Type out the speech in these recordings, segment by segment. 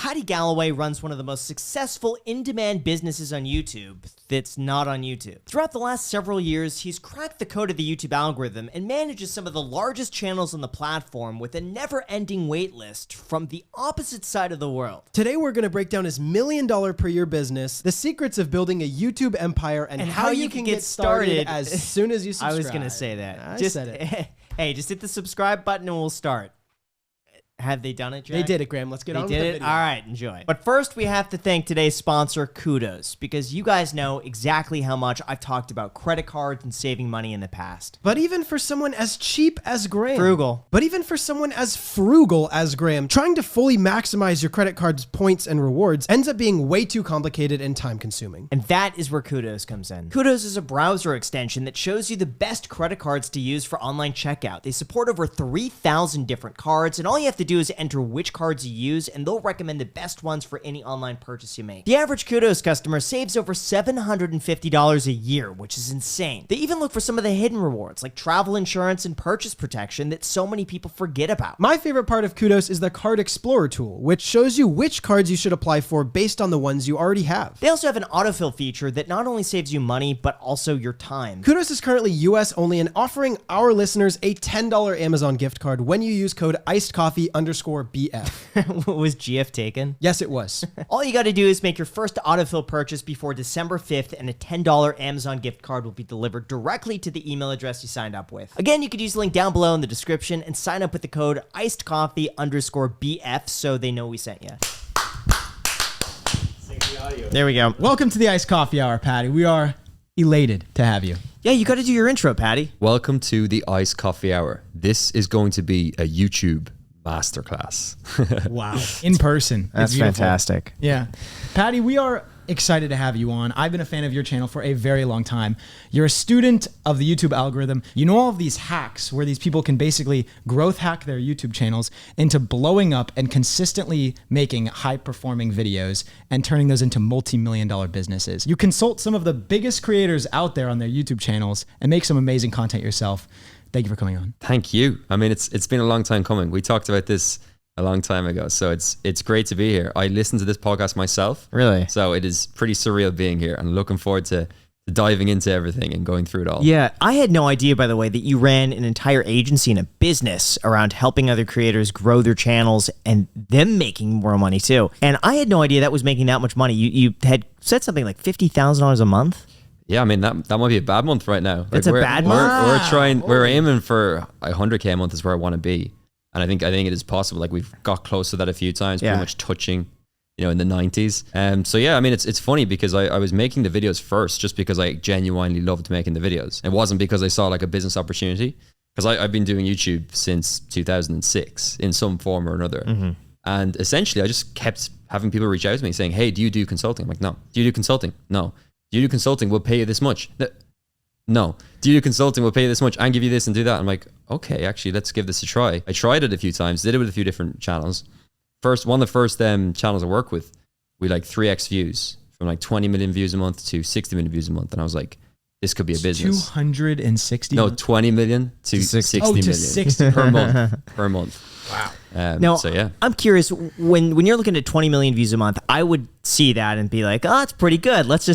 Patty Galloway runs one of the most successful in-demand businesses on YouTube that's not on YouTube. Throughout the last several years, he's cracked the code of the YouTube algorithm and manages some of the largest channels on the platform with a never-ending wait list from the opposite side of the world. Today we're going to break down his $1 million per year business, the secrets of building a YouTube empire, and how you can get started as soon as you subscribe. I was going to say that. I said it. Hey, just hit the subscribe button and we'll start. Have they done it, Jack? They did it, Graham. Let's get on with the video. All right, enjoy. But first, we have to thank today's sponsor, Kudos, because you guys know exactly how much I've talked about credit cards and saving money in the past. But even for someone as cheap as Graham. Frugal. But even for someone as frugal as Graham, trying to fully maximize your credit card's points and rewards ends up being way too complicated and time-consuming. And that is where Kudos comes in. Kudos is a browser extension that shows you the best credit cards to use for online checkout. They support over 3,000 different cards, and all you have to do is enter which cards you use, and they'll recommend the best ones for any online purchase you make. The average Kudos customer saves over $750 a year, which is insane. They even look for some of the hidden rewards, like travel insurance and purchase protection that so many people forget about. My favorite part of Kudos is the Card Explorer tool, which shows you which cards you should apply for based on the ones you already have. They also have an autofill feature that not only saves you money, but also your time. Kudos is currently US only and offering our listeners a $10 Amazon gift card when you use code IcedCoffee_BF. Was GF taken? Yes, it was. All you got to do is make your first autofill purchase before December 5th, and a $10 Amazon gift card will be delivered directly to the email address you signed up with. Again, you could use the link down below in the description and sign up with the code IcedCoffee_BF so they know we sent you. There we go. Welcome to the Iced Coffee Hour, Patty. We are elated to have you. Yeah, you got to do your intro, Patty. Welcome to the Iced Coffee Hour. This is going to be a YouTube masterclass. Wow. In person. That's fantastic. Yeah. Patty, we are excited to have you on. I've been a fan of your channel for a very long time. You're a student of the YouTube algorithm. You know all of these hacks where these people can basically growth hack their YouTube channels into blowing up and consistently making high-performing videos and turning those into multi-million-dollar businesses. You consult some of the biggest creators out there on their YouTube channels and make some amazing content yourself. Thank you for coming on. Thank you. I mean, it's been a long time coming. We talked about this a long time ago, so it's great to be here. I listened to this podcast myself. Really? So it is pretty surreal being here, and looking forward to diving into everything and going through it all. Yeah, I had no idea, by the way, that you ran an entire agency and a business around helping other creators grow their channels and them making more money too. And I had no idea that was making that much money. You had said something like $50,000 a month. Yeah, I mean that might be a bad month right now. It's a bad month. We're aiming for 100K a month is where I want to be, and I think it is possible. Like we've got close to that a few times, pretty much touching, in the 90s. So yeah, I mean it's funny because I was making the videos first just because I genuinely loved making the videos. It wasn't because I saw like a business opportunity, because I've been doing YouTube since 2006 in some form or another. Mm-hmm. And essentially I just kept having people reach out to me saying, hey, do you do consulting? I'm like, no. Do you do consulting? No. Do you do consulting? We'll pay you this much. No. Do you do consulting? We'll pay you this much and give you this and do that. I'm like, okay, actually, let's give this a try. I tried it a few times, did it with a few different channels. One of the first channels I work with, we like 3x views, from like 20 million views a month to 60 million views a month. And I was like, this could be a business. 260? No, 20 million to 60 million. To 60 per month. Wow. Now, so yeah, I'm curious, when you're looking at 20 million views a month, I would see that and be like, oh, that's pretty good. Let's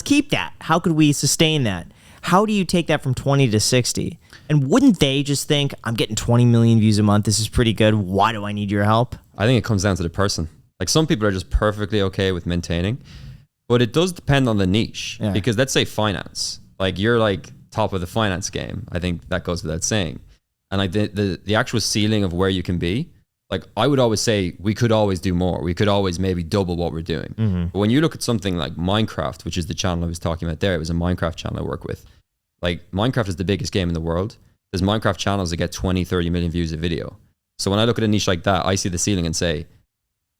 keep that. How could we sustain that? How do you take that from 20 to 60? And wouldn't they just think, I'm getting 20 million views a month. This is pretty good. Why do I need your help? I think it comes down to the person. Like some people are just perfectly okay with maintaining, but it does depend on the niche. Yeah. Because let's say finance, like you're like top of the finance game. I think that goes without saying. And like the actual ceiling of where you can be, like I would always say we could always do more. We could always maybe double what we're doing. Mm-hmm. But when you look at something like Minecraft, which is the channel I was talking about there, it was a Minecraft channel I work with. Like Minecraft is the biggest game in the world. There's Minecraft channels that get 20, 30 million views a video. So when I look at a niche like that, I see the ceiling and say,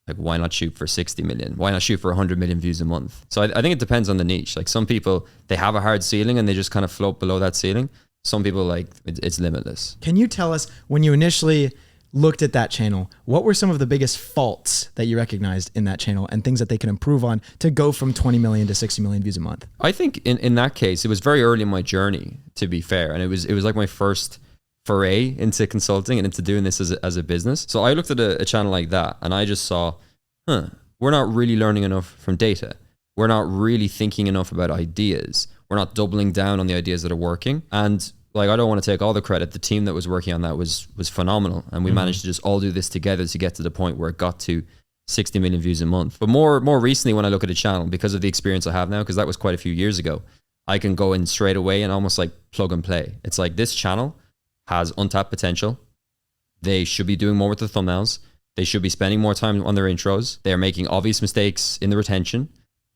like, why not shoot for 60 million? Why not shoot for 100 million views a month? So I think it depends on the niche. Like some people, they have a hard ceiling and they just kind of float below that ceiling. Some people like it's limitless. Can you tell us, when you initially looked at that channel, what were some of the biggest faults that you recognized in that channel and things that they can improve on to go from 20 million to 60 million views a month? I think in that case, it was very early in my journey, to be fair. And it was like my first foray into consulting and into doing this as a business. So I looked at a channel like that and I just saw, we're not really learning enough from data. We're not really thinking enough about ideas. We're not doubling down on the ideas that are working. And like, I don't want to take all the credit. The team that was working on that was phenomenal. And we managed to just all do this together to get to the point where it got to 60 million views a month. But more recently, when I look at a channel, because of the experience I have now, because that was quite a few years ago, I can go in straight away and almost like plug and play. It's like, this channel has untapped potential. They should be doing more with the thumbnails. They should be spending more time on their intros. They are making obvious mistakes in the retention.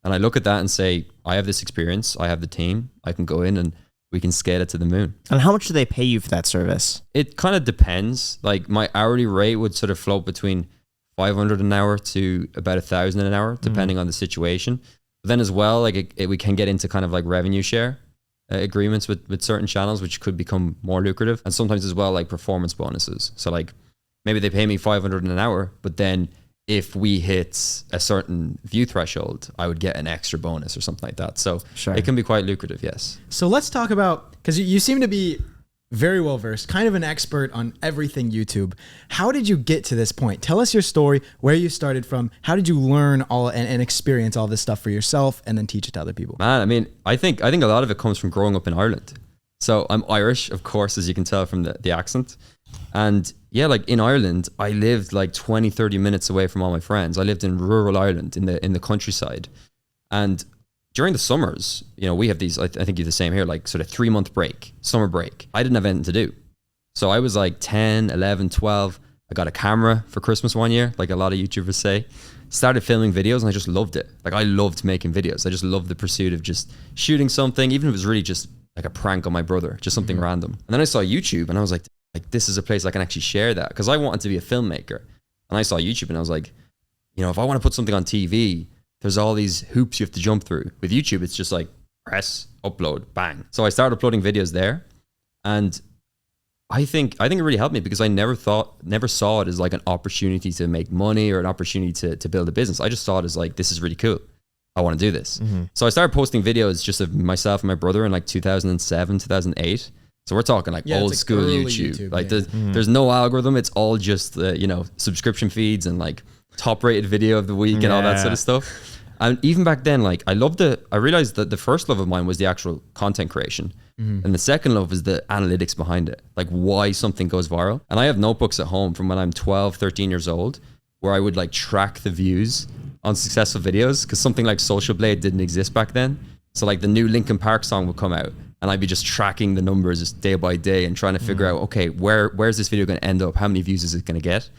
And I look at that and say, I have this experience. I have the team. I can go in and we can scale it to the moon. And how much do they pay you for that service? It kind of depends. Like, my hourly rate would sort of float between 500 an hour to about 1,000 an hour, depending on the situation. But then as well, like we can get into kind of like revenue share agreements with certain channels, which could become more lucrative. And sometimes as well, like performance bonuses. So like maybe they pay me 500 an hour, but then if we hit a certain view threshold, I would get an extra bonus or something like that. So it can be quite lucrative, yes. So let's talk about, because you seem to be very well versed, kind of an expert on everything YouTube. How did you get to this point? Tell us your story, where you started from. How did you learn all and experience all this stuff for yourself and then teach it to other people? Man, I mean, I think a lot of it comes from growing up in Ireland. So I'm Irish, of course, as you can tell from the accent. And yeah, like in Ireland, I lived like 20, 30 minutes away from all my friends. I lived in rural Ireland in the countryside. And during the summers, you know, we have these, I think you're the same here, like sort of 3-month break, summer break. I didn't have anything to do. So I was like 10, 11, 12. I got a camera for Christmas one year, like a lot of YouTubers say. Started filming videos and I just loved it. Like, I loved making videos. I just loved the pursuit of just shooting something, even if it was really just like a prank on my brother, just something random. And then I saw YouTube and I was like, this is a place I can actually share that, because I wanted to be a filmmaker. And I saw YouTube and I was like, you know, if I want to put something on TV, there's all these hoops you have to jump through. With YouTube, it's just like press, upload, bang. So I started uploading videos there. And I think it really helped me, because I never saw it as like an opportunity to make money or an opportunity to build a business. I just saw it as like, this is really cool. I want to do this. So I started posting videos just of myself and my brother in like 2007, 2008. So we're talking like old school YouTube. Like there's no algorithm. It's all just, you know, subscription feeds and like top rated video of the week and all that sort of stuff. And even back then, like I realized that the first love of mine was the actual content creation. And the second love is the analytics behind it, like why something goes viral. And I have notebooks at home from when I'm 12, 13 years old, where I would like track the views on successful videos, because something like Social Blade didn't exist back then. So like the new Linkin Park song would come out and I'd be just tracking the numbers just day by day and trying to figure out, okay, where's this video going to end up? How many views is it going to get?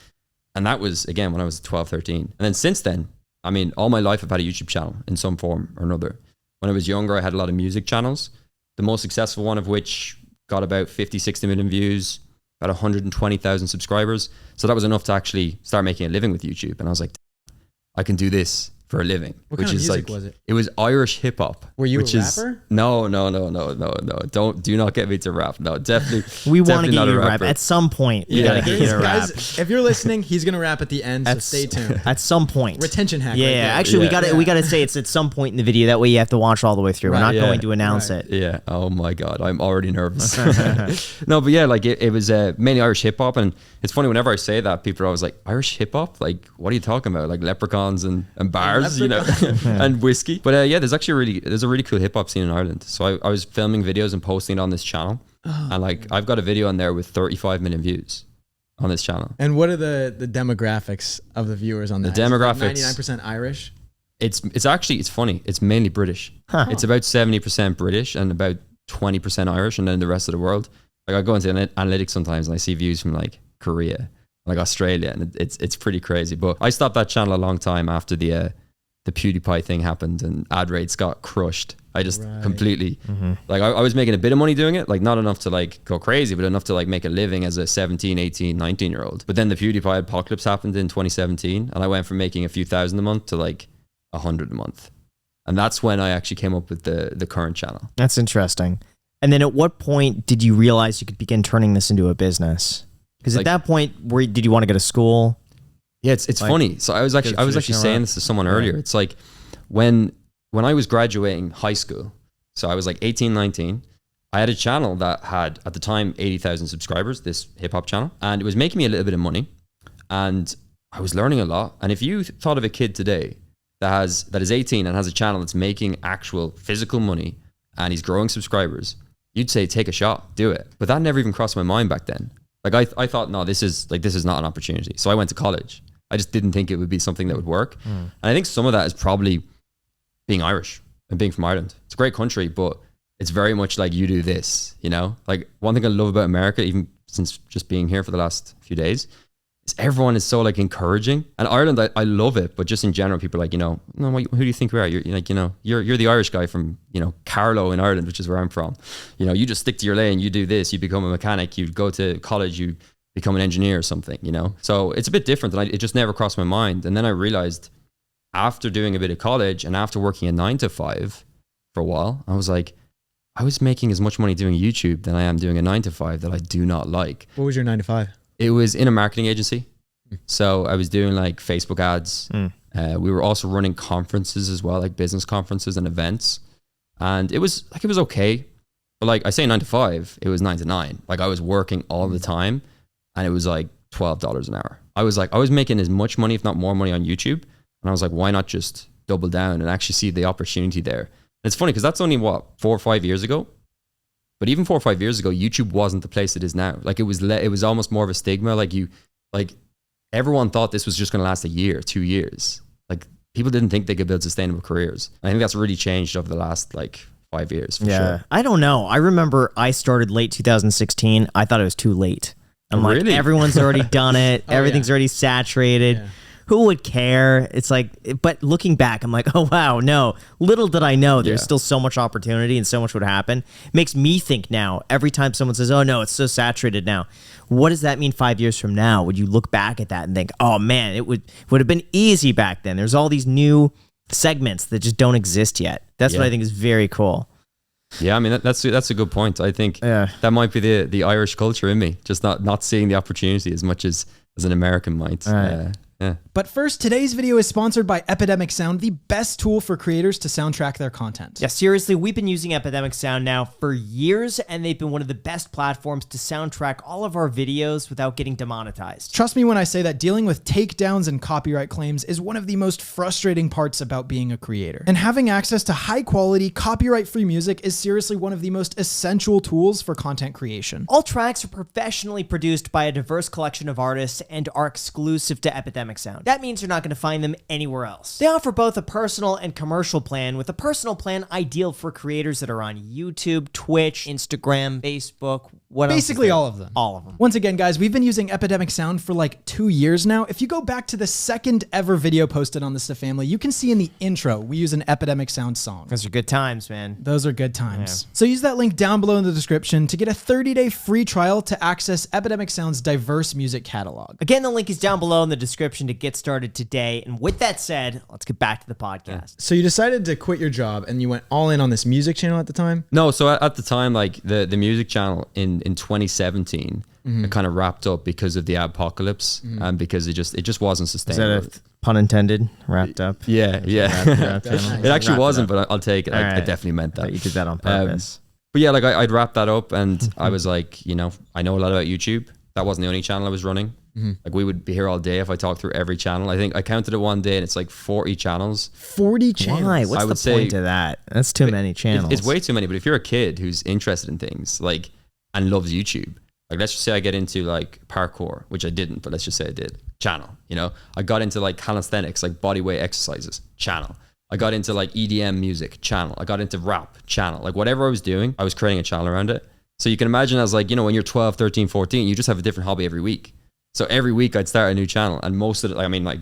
And that was, again, when I was 12, 13. And then since then, I mean, all my life I've had a YouTube channel in some form or another. When I was younger, I had a lot of music channels, the most successful one of which got about 50, 60 million views, about 120,000 subscribers. So that was enough to actually start making a living with YouTube. And I was like, I can do this for a living. What kind of music was it? It was Irish hip hop. Were you a rapper? No. Do not get me to rap. No, definitely. We want to get you to rap at some point. We gotta get you to rap. Guys, if you're listening, he's gonna rap at the end. So stay tuned. At some point. Retention hack. Yeah. Right there. Actually, we gotta say it's at some point in the video. That way you have to watch all the way through. We're not going to announce it. Yeah. Oh my God, I'm already nervous. No, but yeah, like it was mainly Irish hip hop, and it's funny whenever I say that, people are always like, Irish hip hop? Like, what are you talking about? Like leprechauns and bars, you know, and whiskey. But yeah, there's actually a really cool hip hop scene in Ireland. So I was filming videos and posting it on this channel, and like I've got a video on there with 35 million views on this channel. And what are the demographics of the viewers on that? The demographics, like 99% Irish. It's funny. It's mainly British. It's about 70% British and about 20% Irish, and then the rest of the world. Like I go into analytics sometimes and I see views from like Korea, like Australia, and it's pretty crazy. But I stopped that channel a long time after the PewDiePie thing happened and ad rates got crushed. I just completely like I was making a bit of money doing it, like not enough to like go crazy, but enough to like make a living as a 17, 18, 19 year old. But then the PewDiePie apocalypse happened in 2017 and I went from making a few thousand a month to like 100 a month. And that's when I actually came up with the current channel. That's interesting. And then at what point did you realize you could begin turning this into a business? Because at that point, did you want to go to school? Yeah, it's like, funny. So I was actually saying this to someone earlier. It's like when I was graduating high school, so I was like 18, 19, I had a channel that had at the time 80,000 subscribers, this hip hop channel, and it was making me a little bit of money. And I was learning a lot. And if you thought of a kid today that is 18 and has a channel that's making actual physical money and he's growing subscribers, you'd say, take a shot, do it. But that never even crossed my mind back then. Like I thought, no, this is not an opportunity. So I went to college. I just didn't think it would be something that would work. And I think some of that is probably being Irish and being from Ireland. It's a great country, but it's very much like you do this, you know? Like one thing I love about America, even since just being here for the last few days, is everyone is so like encouraging. And Ireland, I love it, but just in general, people are like, you know, no, who do you think you are? You're like, you know, you're the Irish guy from, you know, Carlow in Ireland, which is where I'm from. You know, you just stick to your lane, you do this, you become a mechanic, you go to college, you become an engineer or something, you know? So it's a bit different, and it just never crossed my mind. And then I realized after doing a bit of college and after working a 9 to 5 for a while, I was like, I was making as much money doing YouTube than I am doing a 9 to 5 that I do not like. What was your 9 to 5? It was in a marketing agency. So I was doing like Facebook ads. We were also running conferences as well, like business conferences and events. And it was okay. But like I say 9 to 5, it was 9 to 9. Like I was working all the time and it was like $12 an hour. I was making as much money, if not more money on YouTube. And I was like, why not just double down and actually see the opportunity there? And it's funny because that's only 4 or 5 years ago. But even 4 or 5 years ago, YouTube wasn't the place it is now. Like it was almost more of a stigma. Like everyone thought this was just going to last a year, 2 years. Like people didn't think they could build sustainable careers. And I think that's really changed over the last like 5 years for sure. I don't know. I remember I started late 2016. I thought it was too late. I'm like, really? Everyone's already done it. Everything's already saturated. Yeah. Who would care? It's like, but looking back, I'm like, oh wow, no. Little did I know there's still so much opportunity and so much would happen. Makes me think now, every time someone says, oh no, it's so saturated now. What does that mean 5 years from now? Would you look back at that and think, oh man, it would have been easy back then. There's all these new segments that just don't exist yet. That's what I think is very cool. Yeah, I mean, that's a good point. I think that might be the Irish culture in me, just not seeing the opportunity as much as an American might. Yeah. But first, today's video is sponsored by Epidemic Sound, the best tool for creators to soundtrack their content. Yeah, seriously, we've been using Epidemic Sound now for years, and they've been one of the best platforms to soundtrack all of our videos without getting demonetized. Trust me when I say that dealing with takedowns and copyright claims is one of the most frustrating parts about being a creator. And having access to high-quality, copyright-free music is seriously one of the most essential tools for content creation. All tracks are professionally produced by a diverse collection of artists and are exclusive to Epidemic Sound. That means you're not going to find them anywhere else. They offer both a personal and commercial plan, with a personal plan ideal for creators that are on YouTube, Twitch, Instagram, Facebook, Basically all of them. All of them. Once again, guys, we've been using Epidemic Sound for like 2 years now. If you go back to the second ever video posted on the Stuff Family, you can see in the intro, we use an Epidemic Sound song. Those are good times, man. Those are good times. So use that link down below in the description to get a 30-day free trial to access Epidemic Sound's diverse music catalog. Again, the link is down below in the description to get started today. And with that said, let's get back to the podcast. So you decided to quit your job and you went all in on this music channel at the time? No, so at the time, like the music channel in 2017, it kind of wrapped up because of the apocalypse and because it just wasn't sustainable. Is that a pun intended? Wrapped up? Yeah. It actually wasn't, but I'll take it. I definitely meant that. You did that on purpose. But yeah, like I'd wrap that up and I was like, you know, I know a lot about YouTube. That wasn't the only channel I was running. Like we would be here all day if I talked through every channel. I think I counted it one day and it's like 40 channels. 40 channels? Why? What's the point of that? That's too many channels. It's way too many. But if you're a kid who's interested in things like and loves YouTube, like let's just say I get into like parkour, which I didn't, but let's just say I did. Channel, you know, I got into like calisthenics, like bodyweight exercises, channel. I got into like EDM music, channel. I got into rap, channel. Like whatever I was doing, I was creating a channel around it. So you can imagine as like, you know, when you're 12, 13, 14, you just have a different hobby every week. So every week I'd start a new channel and most of it, I mean, like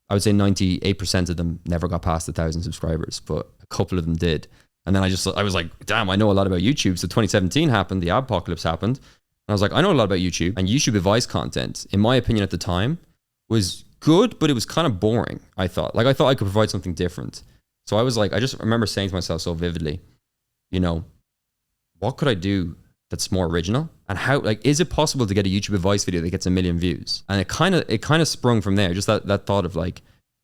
I would say 98% of them never got past 1,000 subscribers, but a couple of them did. And then I was like, damn, I know a lot about YouTube. So 2017 happened, the apocalypse happened. And I was like, I know a lot about YouTube, and YouTube advice content, in my opinion at the time, was good, but it was kind of boring, I thought. Like I thought I could provide something different. So I was like, I just remember saying to myself so vividly, you know, what could I do that's more original? And how, like, is it possible to get a YouTube advice video that gets 1 million views? And it kind of sprung from there. Just that thought of like,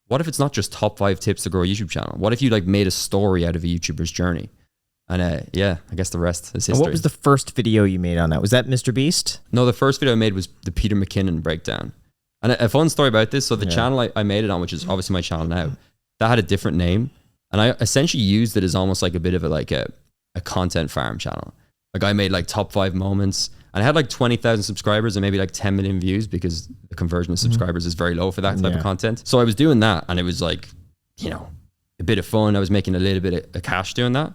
what if it's not just top 5 tips to grow a YouTube channel? What if you like made a story out of a YouTuber's journey? And yeah, I guess the rest is history. And what was the first video you made on that? Was that MrBeast? No, the first video I made was the Peter McKinnon breakdown. And a fun story about this. So the channel I made it on, which is obviously my channel now, that had a different name. And I essentially used it as almost like a bit of a content farm channel. Like I made like top 5 moments, and I had like 20,000 subscribers and maybe like 10 million views, because the conversion of subscribers is very low for that type of content. So I was doing that, and it was like, you know, a bit of fun. I was making a little bit of cash doing that.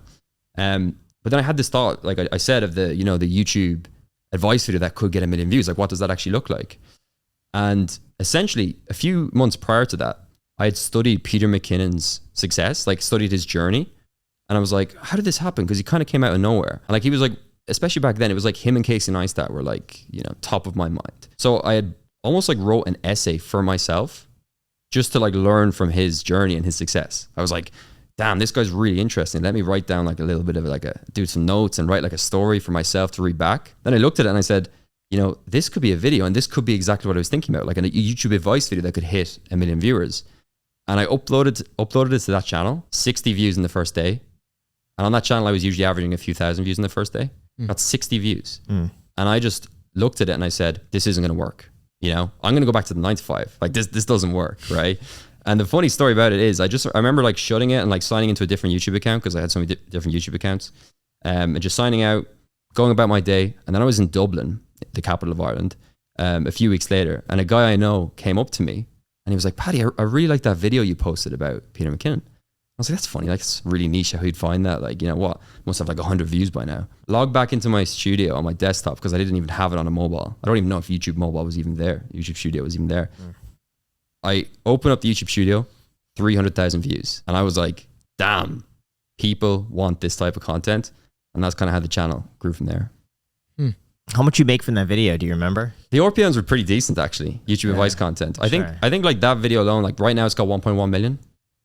But then I had this thought, like I said, of the YouTube advice video that could get 1 million views. Like, what does that actually look like? And essentially, a few months prior to that, I had studied Peter McKinnon's success, like studied his journey. And I was like, how did this happen? Because he kind of came out of nowhere. And like, he was like, especially back then, it was like him and Casey Neistat were like, you know, top of my mind. So I had almost like wrote an essay for myself just to like learn from his journey and his success. I was like, damn, this guy's really interesting. Let me write down like a little bit of do some notes and write like a story for myself to read back. Then I looked at it and I said, you know, this could be a video, and this could be exactly what I was thinking about, like a YouTube advice video that could hit 1 million viewers. And I uploaded it to that channel, 60 views in the first day. And on that channel, I was usually averaging a few thousand views in the first day. Got 60 views. And I just looked at it and I said, this isn't going to work. You know, I'm going to go back to the 9 to 5. Like this doesn't work, right? And the funny story about it is I remember like shutting it and like signing into a different YouTube account, because I had so many different YouTube accounts, and just signing out, going about my day. And then I was in Dublin, the capital of Ireland, a few weeks later, and a guy I know came up to me and he was like, Paddy, I really like that video you posted about Peter McKinnon. I was like, that's funny. Like, it's really niche how he'd find that. Like, you know what? Must have like 100 views by now. Log back into my studio on my desktop, because I didn't even have it on a mobile. I don't even know if YouTube mobile was even there. YouTube Studio was even there. I open up the YouTube Studio, 300,000 views. And I was like, damn, people want this type of content. And that's kind of how the channel grew from there. How much you make from that video? Do you remember? The RPMs were pretty decent, actually. YouTube advice content. I think like that video alone, like right now it's got 1.1 million.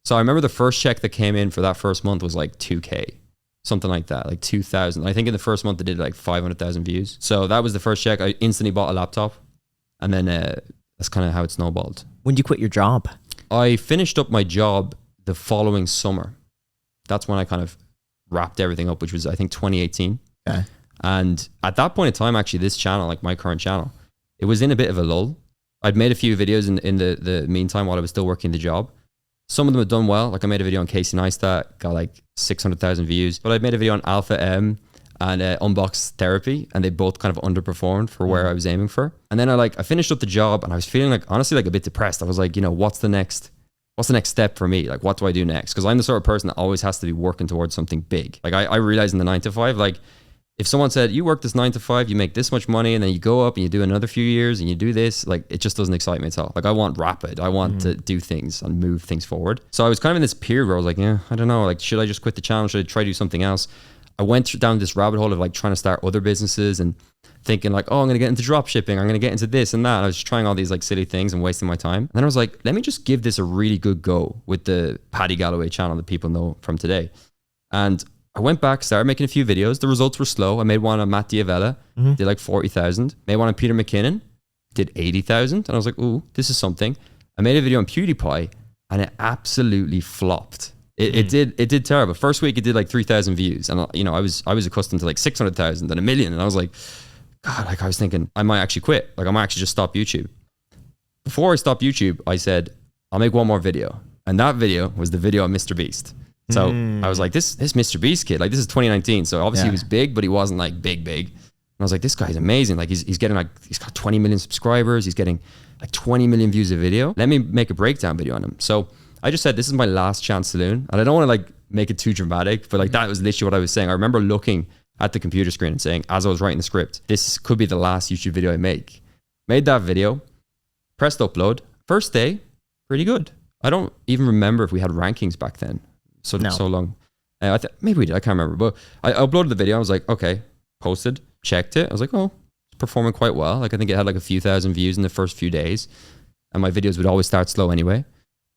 So I remember the first check that came in for that first month was like 2K, something like that, like 2,000. I think in the first month they did like 500,000 views. So that was the first check. I instantly bought a laptop, and then that's kind of how it snowballed. When did you quit your job? I finished up my job the following summer. That's when I kind of wrapped everything up, which was I think 2018. Okay. And at that point in time, actually, this channel, like my current channel, it was in a bit of a lull. I'd made a few videos in the meantime while I was still working the job. Some of them had done well. Like I made a video on Casey Neistat, got like 600,000 views. But I made a video on Alpha M and Unbox Therapy, and they both kind of underperformed for where I was aiming for. And then I finished up the job, and I was feeling like, honestly, like a bit depressed. I was like, you know, what's the next step for me? Like, what do I do next? Because I'm the sort of person that always has to be working towards something big. Like I realized in the 9 to 5, like if someone said, you work this 9 to 5, you make this much money, and then you go up and you do another few years and you do this, like it just doesn't excite me at all. Like I want rapid. I want to do things and move things forward. So I was kind of in this period where I was like, yeah, I don't know. Like, should I just quit the channel? Should I try to do something else? I went down this rabbit hole of like trying to start other businesses and thinking like, oh, I'm going to get into drop shipping. I'm going to get into this and that. And I was just trying all these like silly things and wasting my time. And then I was like, let me just give this a really good go with the Paddy Galloway channel that people know from today. And I went back, started making a few videos. The results were slow. I made one on Matt Diavella, did like 40,000. Made one on Peter McKinnon, did 80,000. And I was like, ooh, this is something. I made a video on PewDiePie, and it absolutely flopped. It did terrible. First week it did like 3,000 views, and you know I was accustomed to like 600,000 and 1 million, and I was like, God, like I was thinking I might actually quit. Like I might actually just stop YouTube. Before I stopped YouTube, I said I'll make one more video, and that video was the video on MrBeast. So I was like, this MrBeast kid, like this is 2019. So obviously he was big, but he wasn't like big. And I was like, this guy's amazing. Like he's getting like, he's got 20 million subscribers. He's getting like 20 million views a video. Let me make a breakdown video on him. So I just said, this is my last chance saloon. And I don't want to like make it too dramatic, but like that was literally what I was saying. I remember looking at the computer screen and saying, as I was writing the script, this could be the last YouTube video I make. Made that video, pressed upload. First day, pretty good. I don't even remember if we had rankings back then. So long. Maybe we did. I can't remember. But I uploaded the video. I was like, okay, posted, checked it. I was like, oh, it's performing quite well. Like I think it had like a few thousand views in the first few days. And my videos would always start slow anyway.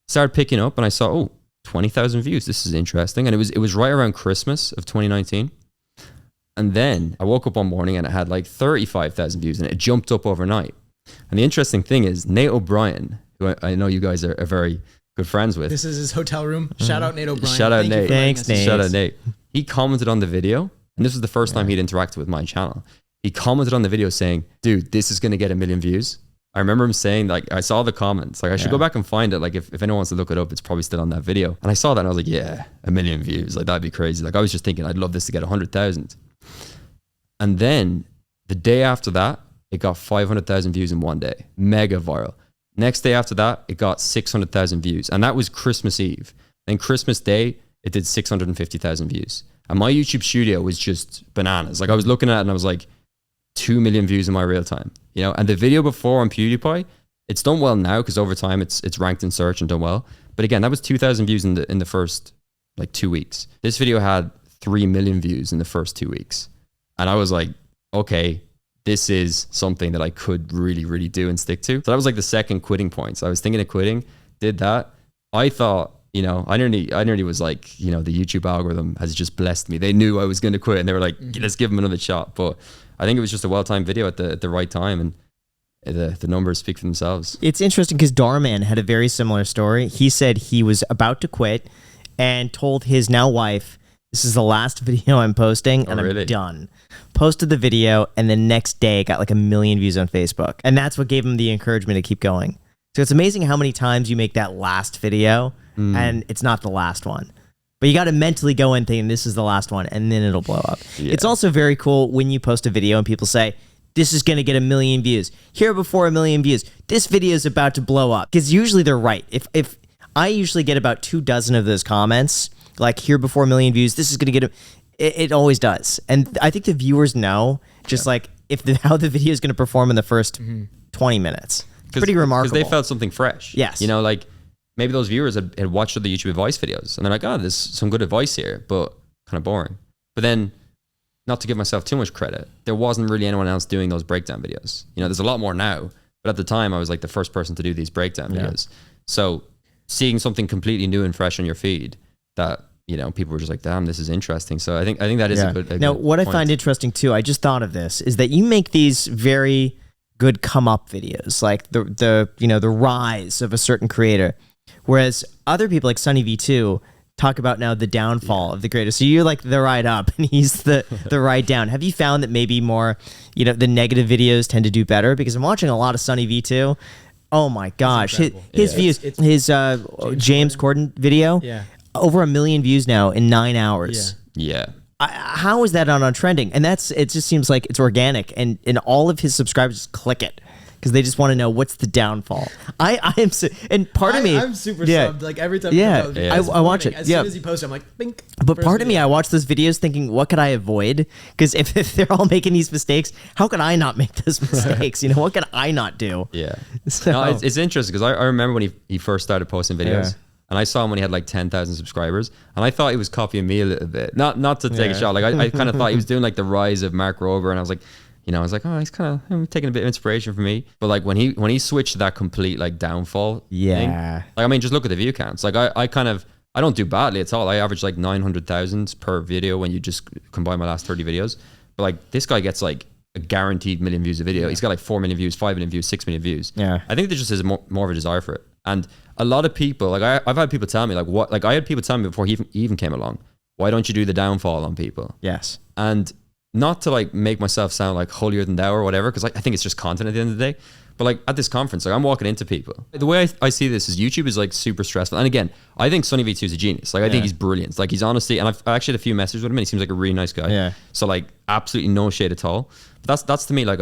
Started picking up, and I saw, oh, 20,000 views. This is interesting. And it was right around Christmas of 2019. And then I woke up one morning and it had like 35,000 views, and it jumped up overnight. And the interesting thing is Nate O'Brien, who I know you guys are very good friends with. This is his hotel room. Shout out Nate O'Brien. Shout out Nate. Thanks, Nate. Shout out Nate. He commented on the video, and this was the first time he'd interacted with my channel. He commented on the video saying, dude, this is going to get 1 million views. I remember him saying, like, I saw the comments. Like, I should go back and find it. Like, if anyone wants to look it up, it's probably still on that video. And I saw that and I was like, yeah, 1 million views. Like, that'd be crazy. Like, I was just thinking, I'd love this to get 100,000. And then the day after that, it got 500,000 views in one day. Mega viral. Next day after that, it got 600,000 views. And that was Christmas Eve. Then Christmas Day, it did 650,000 views. And my YouTube studio was just bananas. Like, I was looking at it and I was like, 2 million views in my real time, you know. And the video before on PewDiePie, it's done well now because over time it's ranked in search and done well. But again, that was 2,000 views in the first like 2 weeks. This video had 3 million views in the first 2 weeks, and I was like, okay, this is something that I could really, really do and stick to. So that was like the second quitting point. So I was thinking of quitting, did that. I thought, you know, I nearly was like, you know, the YouTube algorithm has just blessed me. They knew I was going to quit and they were like, let's give him another shot. But I think it was just a well-timed video at the right time, and the numbers speak for themselves. It's interesting because Darman had a very similar story. He said he was about to quit and told his now wife, this is the last video I'm posting and I'm done. Posted the video, and the next day got like 1 million views on Facebook. And that's what gave him the encouragement to keep going. So it's amazing how many times you make that last video and it's not the last one. But you got to mentally go in thinking this is the last one, and then it'll blow up. Yeah. It's also very cool when you post a video and people say, this is going to get 1 million views. Here before 1 million views. This video is about to blow up. Because usually they're right. If I usually get about 24 of those comments, like here before 1 million views, this is going to get it always does. And I think the viewers know just like how the video is going to perform in the first 20 minutes. Pretty remarkable. Because they felt something fresh. Yes. You know, like maybe those viewers had watched other YouTube advice videos and they're like, oh, there's some good advice here, but kind of boring. But then, not to give myself too much credit, there wasn't really anyone else doing those breakdown videos. You know, there's a lot more now, but at the time I was like the first person to do these breakdown videos. So seeing something completely new and fresh on your feed that, you know, people were just like, damn, this is interesting. So I think that is a good Now, what I find interesting too, I just thought of this, is that you make these very good come up videos, like the you know, the rise of a certain creator. Whereas other people like Sunny V2 talk about now the downfall of the creator. So you're like the ride up and he's the ride down. Have you found that maybe more, you know, the negative videos tend to do better? Because I'm watching a lot of Sunny V2. Oh my gosh. His views, his James Corden video, over 1 million views now in 9 hours. Yeah. How is that not on trending? And it just seems like it's organic, and all of his subscribers just click it because they just want to know what's the downfall. I am and part of me, I'm super subbed. Like every time, I watch it. As soon as you post, I'm like, bink. But part of me, I watch those videos thinking, what could I avoid? Because if they're all making these mistakes, how could I not make those mistakes? You know, what could I not do? Yeah. So, no, it's interesting because I remember when he first started posting videos. And I saw him when he had like 10,000 subscribers, and I thought he was copying me a little bit. Not to take a shot. Like I kind of thought he was doing like the rise of Mark Rober, and I was like, you know, I was like, oh, he's kind of taking a bit of inspiration from me. But like when he switched to that complete like downfall thing, like I mean, just look at the view counts. Like I don't do badly at all. I average like 900,000 per video when you just combine my last 30 videos. But like this guy gets like a guaranteed 1 million views a video. He's got like 4 million views, 5 million views, 6 million views. Yeah, I think there just is more of a desire for it. And a lot of people, like I've had people tell me, like what, like I had people tell me before he even came along, why don't you do the downfall on people? Yes. And not to like make myself sound like holier than thou or whatever, because I think it's just content at the end of the day. But like at this conference, like I'm walking into people. The way I see this is YouTube is like super stressful. And again, I think Sunny V2 is a genius. Like I think he's brilliant. Like he's honestly, and I actually had a few messages with him and he seems like a really nice guy. Yeah. So like absolutely no shade at all. But that's to me, like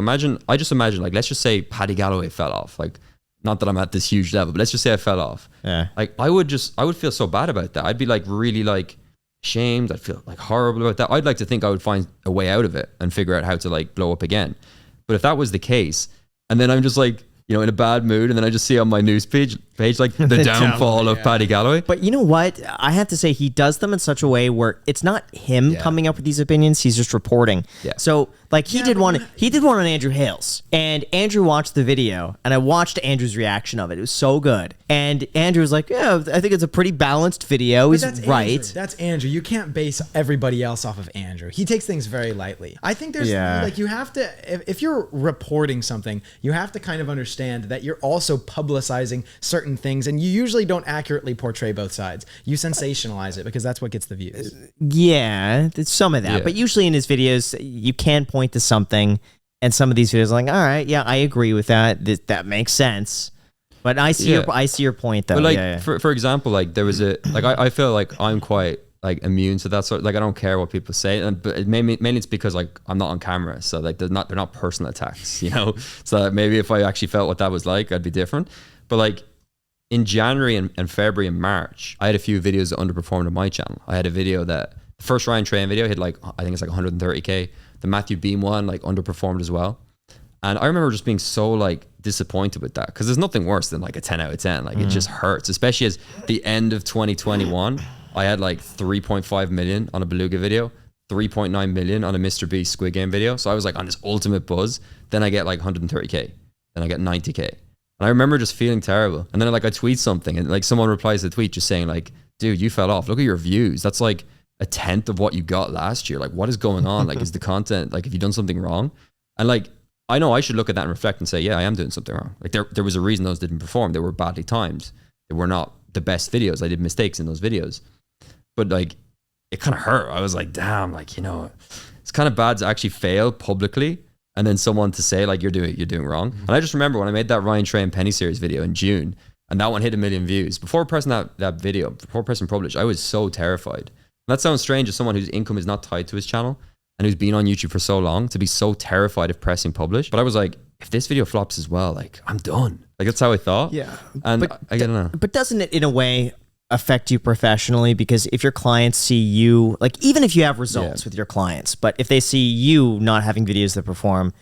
I just imagine like, let's just say Paddy Galloway fell off. Like, not that I'm at this huge level, but let's just say I fell off. Yeah. Like I would feel so bad about that. I'd be like really like shamed. I'd feel like horrible about that. I'd like to think I would find a way out of it and figure out how to like blow up again. But if that was the case, and then I'm just like, you know, in a bad mood, and then I just see on my news page like the downfall of Paddy Galloway. But you know what? I have to say he does them in such a way where it's not him coming up with these opinions. He's just reporting. Yeah. So like he did one on Andrew Hales, and Andrew watched the video, and I watched Andrew's reaction of it. It was so good. And Andrew was like, yeah, I think it's a pretty balanced video. He's right. Andrew. That's Andrew. You can't base everybody else off of Andrew. He takes things very lightly. I think there's like you have to, if you're reporting something, you have to kind of understand that you're also publicizing certain things, and you usually don't accurately portray both sides. You sensationalize it because that's what gets the views. Yeah, there's some of that. But usually in his videos, you can point to something and some of these videos are like, all right, yeah, I agree with that. That makes sense. But I see your point though. But like for example, like there was I feel like I'm quite like immune to that sort. Like I don't care what people say, but mainly it's because like I'm not on camera, so like they're not personal attacks, you know. So maybe if I actually felt what that was like, I'd be different. But like in January and February and March, I had a few videos that underperformed on my channel. I had a video that the first Ryan Train video hit like I think it's like 130k. The Matthew Beam one like underperformed as well. And I remember just being so like disappointed with that because there's nothing worse than like a 10 out of 10. Like it just hurts, especially as the end of 2021. I had like 3.5 million on a Beluga video, 3.9 million on a MrBeast Squid Game video. So I was like on this ultimate buzz. Then I get like 130k, then I get 90k. And I remember just feeling terrible. And then like I tweet something and like someone replies to the tweet just saying like, dude, you fell off. Look at your views. That's like a tenth of what you got last year. Like what is going on? Like is the content, like have you done something wrong? And like, I know I should look at that and reflect and say, yeah, I am doing something wrong. Like there was a reason those didn't perform. They were badly timed. They were not the best videos. I did mistakes in those videos. But like, it kind of hurt. I was like, damn, like, you know, it's kind of bad to actually fail publicly and then someone to say like, you're doing wrong. And I just remember when I made that Ryan Train Penny Series video in June and that one hit 1 million views. Before pressing that video, before pressing publish, I was so terrified. And that sounds strange as someone whose income is not tied to his channel and who's been on YouTube for so long to be so terrified of pressing publish. But I was like, if this video flops as well, like I'm done. Like that's how I thought. Yeah. And I don't know. But doesn't it in a way affect you professionally? Because if your clients see you, like even if you have results with your clients, but if they see you not having videos that perform,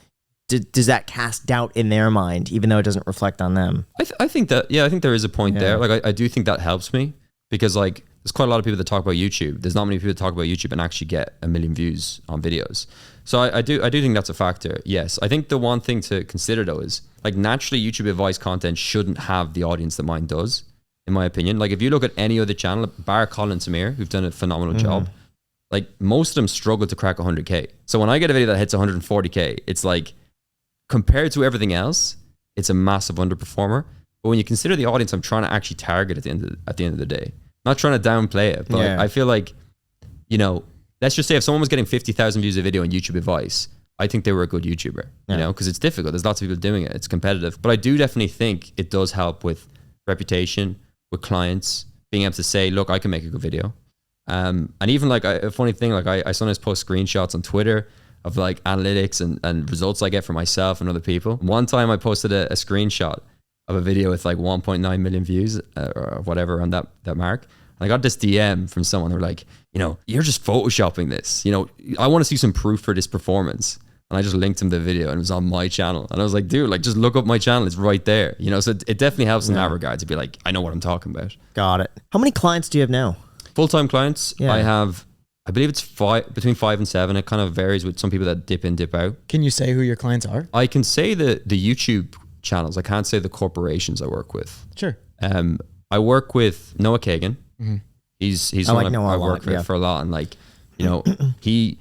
does that cast doubt in their mind, even though it doesn't reflect on them? I think that, I think there is a point there. Like I do think that helps me because like, there's quite a lot of people that talk about YouTube. There's not many people that talk about YouTube and actually get 1 million views on videos. So I do think that's a factor. Yes. I think the one thing to consider though is like naturally YouTube advice content shouldn't have the audience that mine does, in my opinion. Like if you look at any other channel, bar Colin and Samir, who've done a phenomenal job, like most of them struggle to crack 100k. So when I get a video that hits 140k, it's like compared to everything else, it's a massive underperformer. But when you consider the audience I'm trying to actually target at the end of the day, not trying to downplay it, but like, I feel like, you know, let's just say if someone was getting 50,000 views a video on YouTube advice, I think they were a good YouTuber, you know, because it's difficult. There's lots of people doing it. It's competitive. But I do definitely think it does help with reputation, with clients, being able to say, look, I can make a good video. And even like a funny thing, like I sometimes post screenshots on Twitter of like analytics and results I get for myself and other people. One time I posted a screenshot of a video with like 1.9 million views or whatever on that mark. And I got this DM from someone who were like, you know, you're just photoshopping this. You know, I want to see some proof for this performance. And I just linked him the video and it was on my channel. And I was like, dude, like just look up my channel. It's right there. You know, so it definitely helps in that regard to be like, I know what I'm talking about. Got it. How many clients do you have now? Full-time clients, I have, I believe it's between 5 and 7. It kind of varies with some people that dip in, dip out. Can you say who your clients are? I can say the YouTube channels. I can't say the corporations I work with. Sure. I work with Noah Kagan. He's someone I've worked with for a lot, and like, you know, he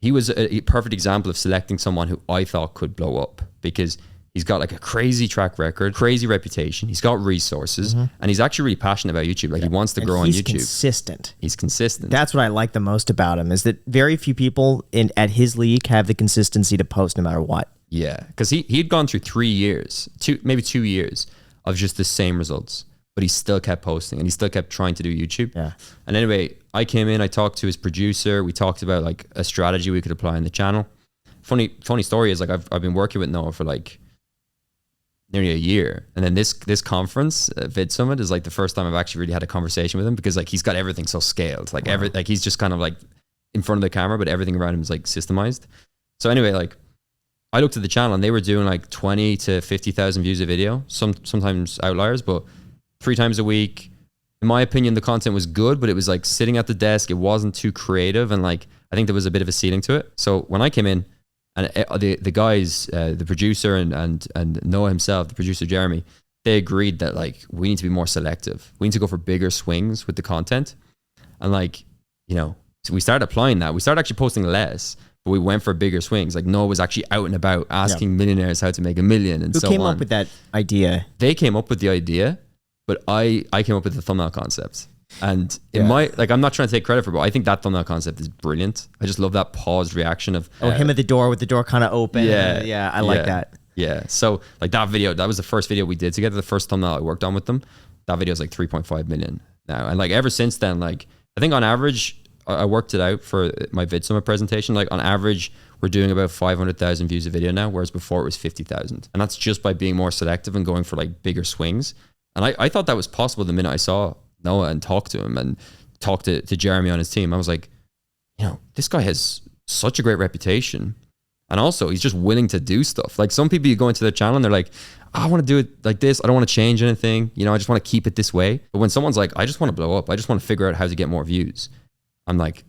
was a perfect example of selecting someone who I thought could blow up because he's got like a crazy track record, crazy reputation. He's got resources, and he's actually really passionate about YouTube. Like he wants to grow on YouTube. He's consistent. He's consistent. That's what I like the most about him is that very few people at his league have the consistency to post no matter what. Yeah, because he'd gone through 3 years, maybe 2 years of just the same results, but he still kept posting and he still kept trying to do YouTube. Yeah. And anyway, I came in, I talked to his producer. We talked about like a strategy we could apply on the channel. Funny story is like I've been working with Noah for like nearly a year, and then this conference, Vid Summit, is like the first time I've actually really had a conversation with him because like he's got everything so scaled. Like like he's just kind of like in front of the camera, but everything around him is like systemized. So anyway, like I looked at the channel and they were doing like 20 to 50,000 views a video, sometimes outliers, but 3 times a week. In my opinion, the content was good, but it was like sitting at the desk. It wasn't too creative. And like, I think there was a bit of a ceiling to it. So when I came in and the guys, the producer and Noah himself, the producer, Jeremy, they agreed that like, we need to be more selective. We need to go for bigger swings with the content. And like, you know, so we started applying that. We started actually posting less, but we went for bigger swings. Like Noah was actually out and about asking millionaires how to make $1 million and so on. Who came up with that idea? They came up with the idea, but I came up with the thumbnail concept. And it might, like, I'm not trying to take credit for it, but I think that thumbnail concept is brilliant. I just love that paused reaction of him at the door with the door kind of open. Yeah, I like that. Yeah. So like that video, that was the first video we did together, the first thumbnail I worked on with them. That video is like 3.5 million now. And like ever since then, like I think on average, I worked it out for my VidSummit presentation. Like on average, we're doing about 500,000 views a video now, whereas before it was 50,000. And that's just by being more selective and going for like bigger swings. And I thought that was possible the minute I saw Noah and talked to him and talked to Jeremy on his team. I was like, you know, this guy has such a great reputation. And also he's just willing to do stuff. Like some people, you go into their channel and they're like, I want to do it like this. I don't want to change anything. You know, I just want to keep it this way. But when someone's like, I just want to blow up. I just want to figure out how to get more views. I'm like,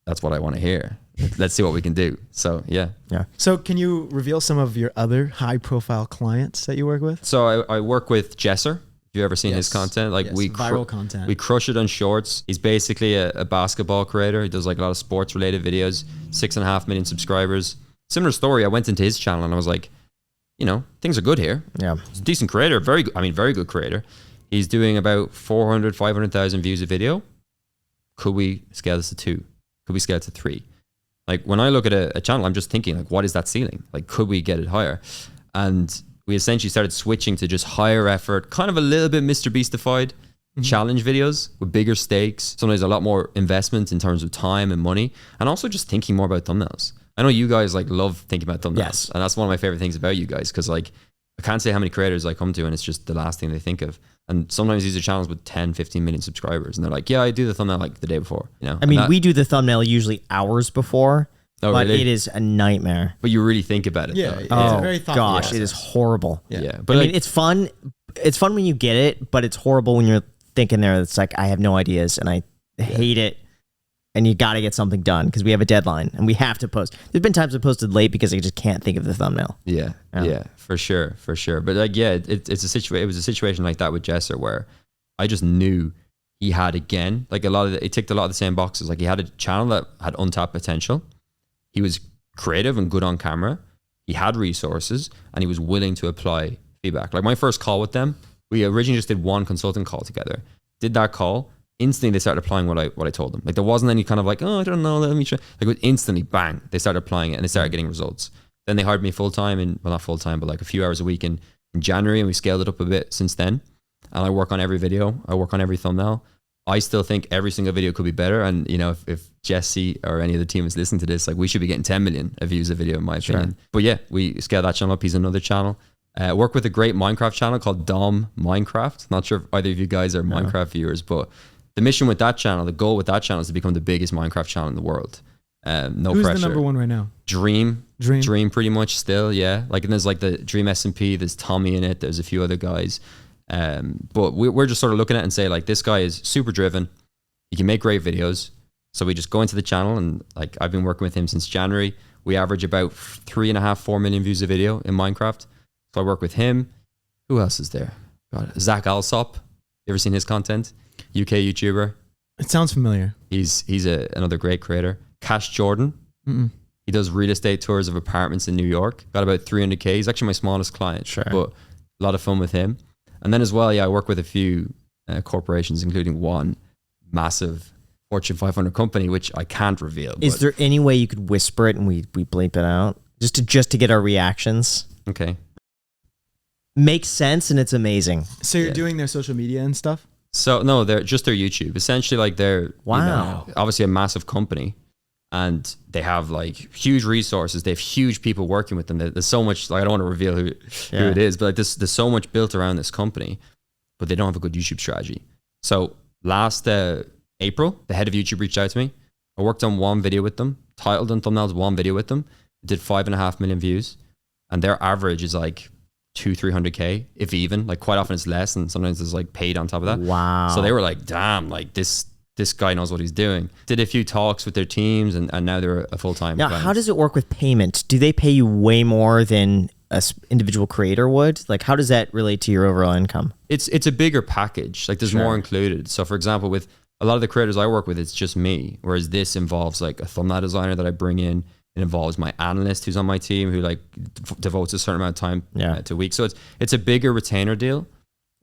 that's what I want to hear. Let's see what we can do. So yeah. So can you reveal some of your other high profile clients that you work with? So I work with Jesser. Have you ever seen his content? Like viral content. We crush it on shorts. He's basically a basketball creator. He does like a lot of sports related videos, 6.5 million subscribers. Similar story. I went into his channel and I was like, you know, things are good here. Yeah. He's a decent creator. Very good creator. He's doing about 400, 500,000 views a video. Could we scale this to 2? Could we scale it to 3? Like when I look at a channel, I'm just thinking like, what is that ceiling? Like, could we get it higher? And we essentially started switching to just higher effort, kind of a little bit MrBeastified challenge videos with bigger stakes. Sometimes a lot more investment in terms of time and money, and also just thinking more about thumbnails. I know you guys like love thinking about thumbnails. Yes. And that's one of my favorite things about you guys. Cause like, I can't say how many creators I come to and it's just the last thing they think of. And sometimes these are channels with 10, 15 million subscribers. And they're like, yeah, I do the thumbnail like the day before, you know? I mean, we do the thumbnail usually hours before, but really? it is a nightmare. But you really think about it. Yeah. Though. It's Oh a very thoughtful gosh, process. it is horrible. Yeah. But I like, mean, it's fun. It's fun when you get it, but it's horrible when you're thinking there. It's like, I have no ideas and I hate it. And you got to get something done because we have a deadline and we have to post. There's been times I posted late because I just can't think of the thumbnail. Yeah, for sure. But like, yeah, it's a situation. It was a situation like that with Jesser where I just knew he had again, like it ticked a lot of the same boxes. Like he had a channel that had untapped potential. He was creative and good on camera. He had resources and he was willing to apply feedback. Like my first call with them, we originally just did one consulting call together. Did that call. Instantly, they started applying what I told them. Like there wasn't any kind of like, oh, I don't know, let me try. Like instantly, bang, they started applying it and they started getting results. Then they hired me full time well, not full time, but like a few hours a week in January, and we scaled it up a bit since then. And I work on every video. I work on every thumbnail. I still think every single video could be better. And you know, if Jesse or any of the team is listening to this, like we should be getting 10 million views a video, in my opinion. But yeah, we scaled that channel up. He's another channel. Work with a great Minecraft channel called Dom Minecraft. Not sure if either of you guys are Minecraft viewers, but the mission with that channel, the goal with that channel is to become the biggest Minecraft channel in the world. No Who's pressure. the number one right now? Dream pretty much still, yeah. Like, and there's like the Dream SMP, there's Tommy in it, there's a few other guys. But we're just sort of looking at it and say like, this guy is super driven. He can make great videos. So we just go into the channel and like, I've been working with him since January. We average about 3.5, 4 million views a video in Minecraft. So I work with him. Who else is there? God, Zach Alsop. You ever seen his content? UK YouTuber. It sounds familiar. He's another great creator. Cash Jordan. He does real estate tours of apartments in New York. Got about 300K. He's actually my smallest client. Sure. But a lot of fun with him. And then as well, I work with a few corporations, including one massive Fortune 500 company, which I can't reveal. Is there any way you could whisper it and we bleep it out? Just to get our reactions? Okay. Makes sense and it's amazing. So you're doing their social media and stuff? So no, they're just their YouTube. Essentially, like they're obviously a massive company, and they have like huge resources. They have huge people working with them. There's so much. Like I don't want to reveal who it is, but like there's so much built around this company, but they don't have a good YouTube strategy. So last April, the head of YouTube reached out to me. I worked on one video with them, titled and thumbnails one video with them. Did 5.5 million views, and their average is like 200-300K, if even. Like quite often it's less, and sometimes there's like paid on top of that. Wow. So they were like, damn, like this guy knows what he's doing. Did a few talks with their teams, and now they're a full-time Now, client. how does it work with payment? Do they pay you way more than an individual creator would? Like, how does that relate to your overall income? It's a bigger package. Like there's more included. So for example, with a lot of the creators I work with, it's just me, whereas this involves like a thumbnail designer that I bring in. It involves my analyst who's on my team who like devotes a certain amount of time to a week. So it's a bigger retainer deal.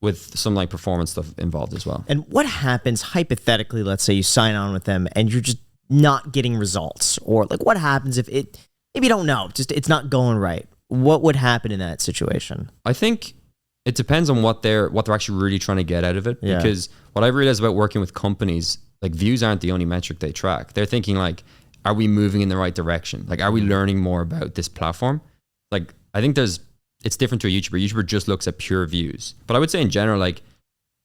with some like performance stuff involved as well. And what happens hypothetically, let's say you sign on with them and you're just not getting results, or like what happens if it, maybe you don't know, just it's not going right. What would happen in that situation? I think it depends on what they're actually really trying to get out of it. Yeah. Because what I've realized about working with companies, like views aren't the only metric they track. They're thinking like, are we moving in the right direction? Like, are we learning more about this platform? Like, I think it's different to a YouTuber. YouTuber just looks at pure views. But I would say in general, like,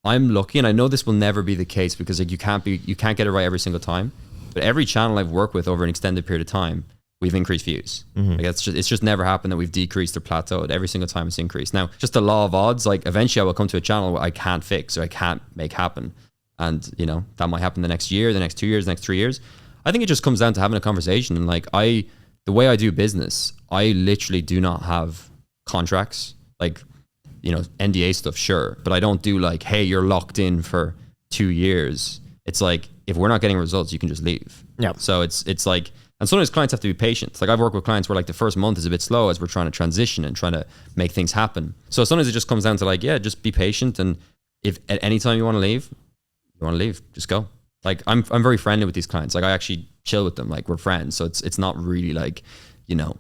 I'm lucky, and I know this will never be the case because like you can't get it right every single time. But every channel I've worked with over an extended period of time, we've increased views. Like it's just never happened that we've decreased or plateaued. Every single time it's increased. Now, just the law of odds, like eventually I will come to a channel where I can't fix or I can't make happen. And you know, that might happen the next year, the next 2 years, the next 3 years. I think it just comes down to having a conversation. And like the way I do business, I literally do not have contracts. Like, you know, NDA stuff, sure. But I don't do like, hey, you're locked in for 2 years. It's like, if we're not getting results, you can just leave. Yeah. So it's like, and sometimes clients have to be patient. Like I've worked with clients where like the first month is a bit slow as we're trying to transition and trying to make things happen. So sometimes it just comes down to like, yeah, just be patient. And if at any time you want to leave, just go. Like I'm very friendly with these clients. Like I actually chill with them. Like we're friends. So it's not really like, you know,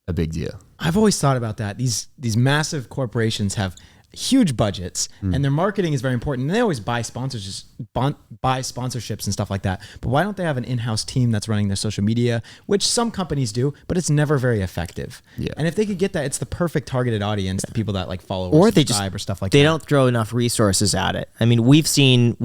a big deal. I've always thought about that. These massive corporations have huge budgets and their marketing is very important. And they always buy sponsorships and stuff like that. But why don't they have an in-house team that's running their social media, which some companies do, but it's never very effective. Yeah. And if they could get that, it's the perfect targeted audience, the people that like follow Or or they just subscribe or stuff like that. They don't throw enough resources at it. I mean, we've seen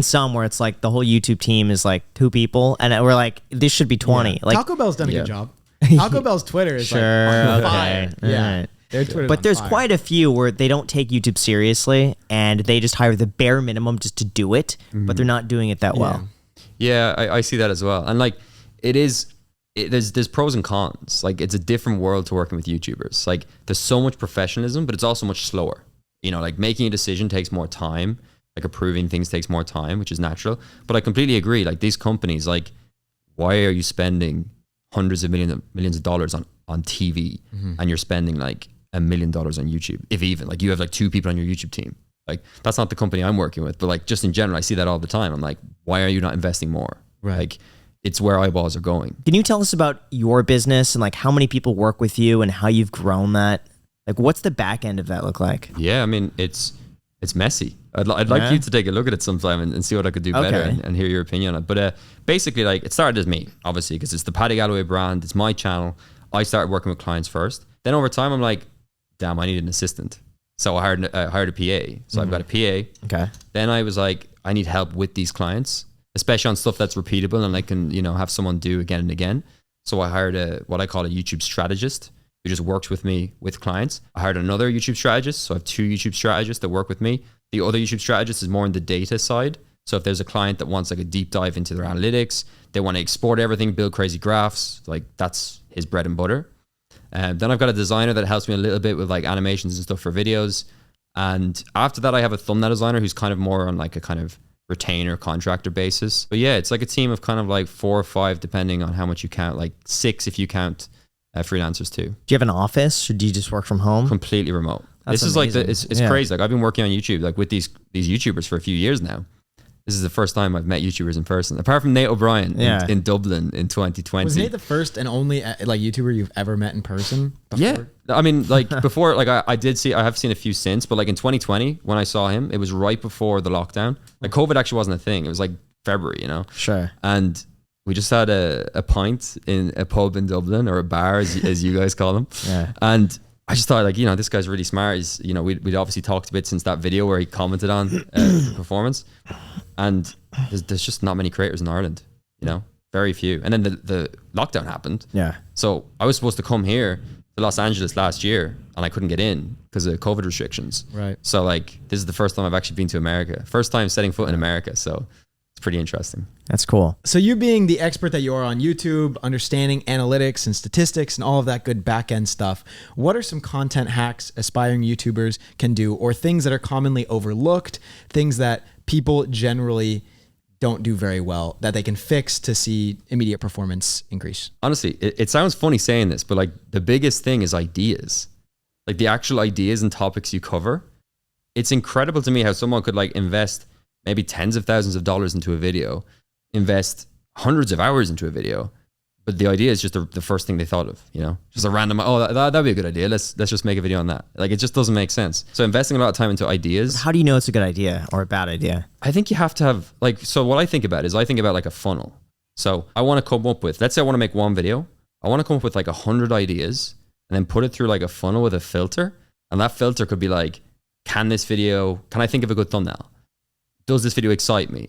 some where it's like the whole YouTube team is like 2 people, and we're like, this should be 20. Yeah. Like Taco Bell's done a good job. Taco Bell's Twitter is like on fire. Okay. Yeah. Alright. Their Twitter's But on there's fire. quite a few where they don't take YouTube seriously and they just hire the bare minimum just to do it, but they're not doing it that well. Yeah, I see that as well. And like there's pros and cons. Like it's a different world to working with YouTubers. Like there's so much professionalism, but it's also much slower. You know, like making a decision takes more time. Like approving things takes more time, which is natural. But I completely agree. Like these companies, like why are you spending hundreds of millions of dollars on TV and you're spending like $1 million on YouTube? If even like you have like 2 people on your YouTube team. Like that's not the company I'm working with, but like just in general, I see that all the time. I'm like, why are you not investing more? Right. Like it's where eyeballs are going. Can you tell us about your business and like how many people work with you and how you've grown that? Like what's the back end of that look like? Yeah, I mean, it's messy. I'd like you to take a look at it sometime and see what I could do better and hear your opinion on it. But basically, like it started as me, obviously, because it's the Paddy Galloway brand. It's my channel. I started working with clients first. Then over time, I'm like, damn, I need an assistant. So I hired a PA. So I've got a PA. Okay. Then I was like, I need help with these clients, especially on stuff that's repeatable and I can, you know, have someone do again and again. So I hired what I call a YouTube strategist who just works with me with clients. I hired another YouTube strategist. So I have 2 YouTube strategists that work with me. The other YouTube strategist is more on the data side. So if there's a client that wants like a deep dive into their analytics, they want to export everything, build crazy graphs, like that's his bread and butter. Then I've got a designer that helps me a little bit with like animations and stuff for videos. And after that, I have a thumbnail designer who's kind of more on like a kind of retainer contractor basis. But yeah, it's like a team of kind of like 4 or 5, depending on how much you count, like 6 if you count freelancers too. Do you have an office or do you just work from home? Completely remote. That's this is like it's Yeah. crazy. Like I've been working on YouTube like with these YouTubers for a few years now. This is the first time I've met YouTubers in person, apart from Nate O'Brien in Dublin in 2020. Was Nate the first and only like YouTuber you've ever met in person? Before? Yeah, I mean, like before, like I have seen a few since, but like in 2020 when I saw him, it was right before the lockdown. Like COVID actually wasn't a thing. It was like February, you know. Sure. And we just had a pint in a pub in Dublin, or a bar as you guys call them. Yeah. And I just thought, like, you know, this guy's really smart. He's, you know, we'd obviously talked a bit since that video where he commented on the performance. And there's just not many creators in Ireland, you know, very few. And then the lockdown happened. Yeah. So I was supposed to come here to Los Angeles last year and I couldn't get in because of COVID restrictions. Right. So like, this is the first time I've actually been to America. First time setting foot in America. So it's pretty interesting. That's cool. So you being the expert that you are on YouTube, understanding analytics and statistics and all of that good back end stuff, what are some content hacks aspiring YouTubers can do, or things that are commonly overlooked, things that people generally don't do very well that they can fix to see immediate performance increase? Honestly, it sounds funny saying this, but like the biggest thing is ideas. Like the actual ideas and topics you cover. it's incredible to me how someone could like invest maybe tens of thousands of dollars into a video, invest hundreds of hours into a video, but the idea is just the first thing they thought of, you know, just a random, oh, that'd be a good idea. Let's just make a video on that. Like, it just doesn't make sense. So investing a lot of time into ideas. How do you know it's a good idea or a bad idea? I think you have to have like, so what I think about is I think about like a funnel. So I want to come up with, let's say I want to make one video. I want to come up with like 100 ideas and then put it through like a funnel with a filter. And that filter could be like, can I think of a good thumbnail? Does this video excite me?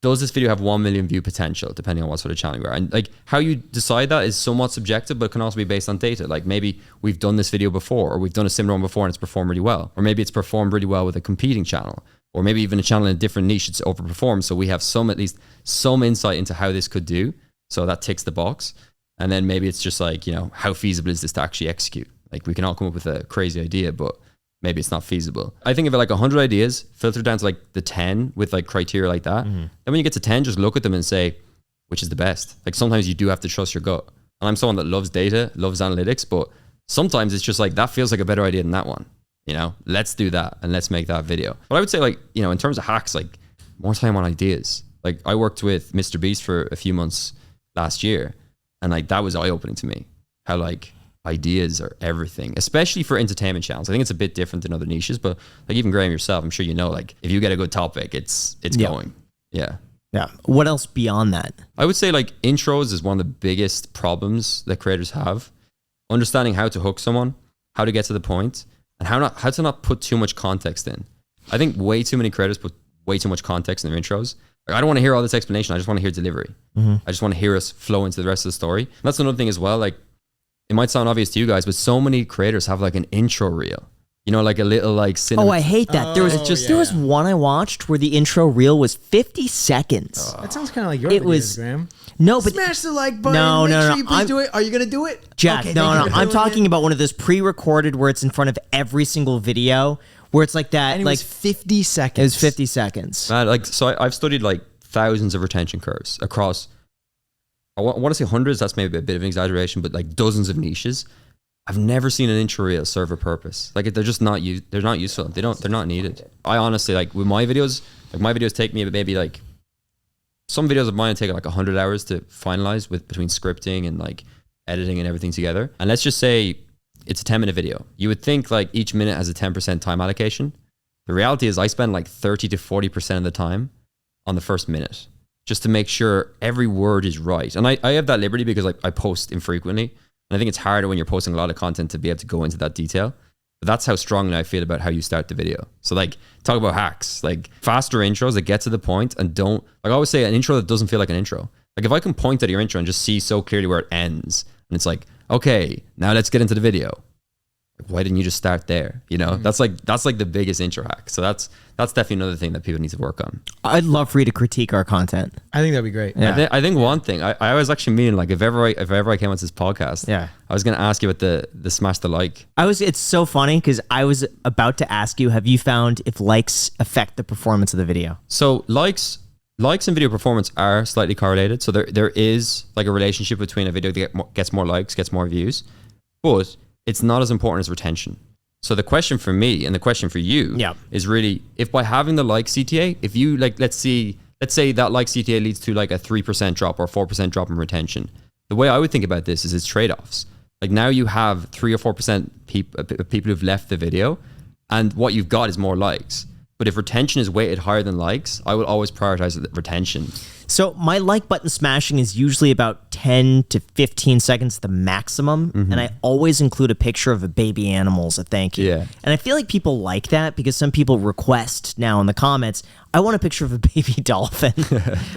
Does this video have 1 million view potential, depending on what sort of channel you are? And like how you decide that is somewhat subjective, but it can also be based on data. Like maybe we've done this video before, or we've done a similar one before and it's performed really well. Or maybe it's performed really well with a competing channel, or maybe even a channel in a different niche, it's overperformed. So we have at least some insight into how this could do. So that ticks the box. And then maybe it's just like, you know, how feasible is this to actually execute? Like we can all come up with a crazy idea, but maybe it's not feasible. I think of it like 100 ideas, filter down to like the 10 with like criteria like that. Then when you get to 10, just look at them and say, which is the best? Like sometimes you do have to trust your gut. And I'm someone that loves data, loves analytics, but sometimes it's just like, that feels like a better idea than that one. You know, let's do that and let's make that video. But I would say like, you know, in terms of hacks, like more time on ideas. Like I worked with MrBeast for a few months last year and like that was eye-opening to me. How like, ideas are everything, especially for entertainment channels. I think it's a bit different than other niches, but like even Graham yourself, I'm sure you know, like if you get a good topic, it's going. Yeah. Yeah. What else beyond that? I would say like intros is one of the biggest problems that creators have. Understanding how to hook someone, how to get to the point, and how to not put too much context in. I think way too many creators put way too much context in their intros. Like, I don't want to hear all this explanation. I just want to hear delivery. I just want to hear us flow into the rest of the story. And that's another thing as well. Like, it might sound obvious to you guys, but so many creators have like an intro reel, you know, like a little like cinema. Oh, I hate that. There was one I watched where the intro reel was 50 seconds. That sounds kind of like your videos, Graham. No, but Smash the like button. No, Make no, sure no. you please do it. Are you going to do it? Jack, Okay, no. I'm doing talking it. about one of those pre-recorded where it's in front of every single video where it's like that. And it like was 50 seconds. It was 50 seconds. Like, so I've studied like thousands of retention curves across, I want to say hundreds, that's maybe a bit of an exaggeration, but like dozens of niches. I've never seen an intro reel serve a purpose. Like they're just not they're not useful. They're not needed. I honestly, like with my videos, like my videos take me maybe like, some videos of mine take like 100 hours to finalize between scripting and like editing and everything together. And let's just say it's a 10-minute video. You would think like each minute has a 10% time allocation. The reality is I spend like 30 to 40% of the time on the first minute just to make sure every word is right. And I have that liberty because like I post infrequently. And I think it's harder when you're posting a lot of content to be able to go into that detail. But that's how strongly I feel about how you start the video. So like, talk about hacks, like faster intros that get to the point and don't, like I always say, an intro that doesn't feel like an intro. Like if I can point at your intro and just see so clearly where it ends and it's like, okay, now let's get into the video. Like, why didn't you just start there? You know, that's like the biggest intro hack. So that's definitely another thing that people need to work on. I'd love for you to critique our content. I think that'd be great. Yeah. I think one thing I was actually meaning, like if ever I came on this podcast, I was going to ask you about the smash the like. It's so funny because I was about to ask you, have you found if likes affect the performance of the video? So likes and video performance are slightly correlated. So there is like a relationship between a video that gets more likes, gets more views, but it's not as important as retention. So the question for me and the question for you is really, if by having the like CTA, if you like, let's say that like CTA leads to like a 3% drop or 4% drop in retention. The way I would think about this is it's trade-offs. Like now you have 3 or 4% people who've left the video and what you've got is more likes. But if retention is weighted higher than likes, I will always prioritize retention. So my like button smashing is usually about 10 to 15 seconds the maximum. And I always include a picture of a baby animal as a thank you. Yeah. And I feel like people like that because some people request now in the comments, I want a picture of a baby dolphin.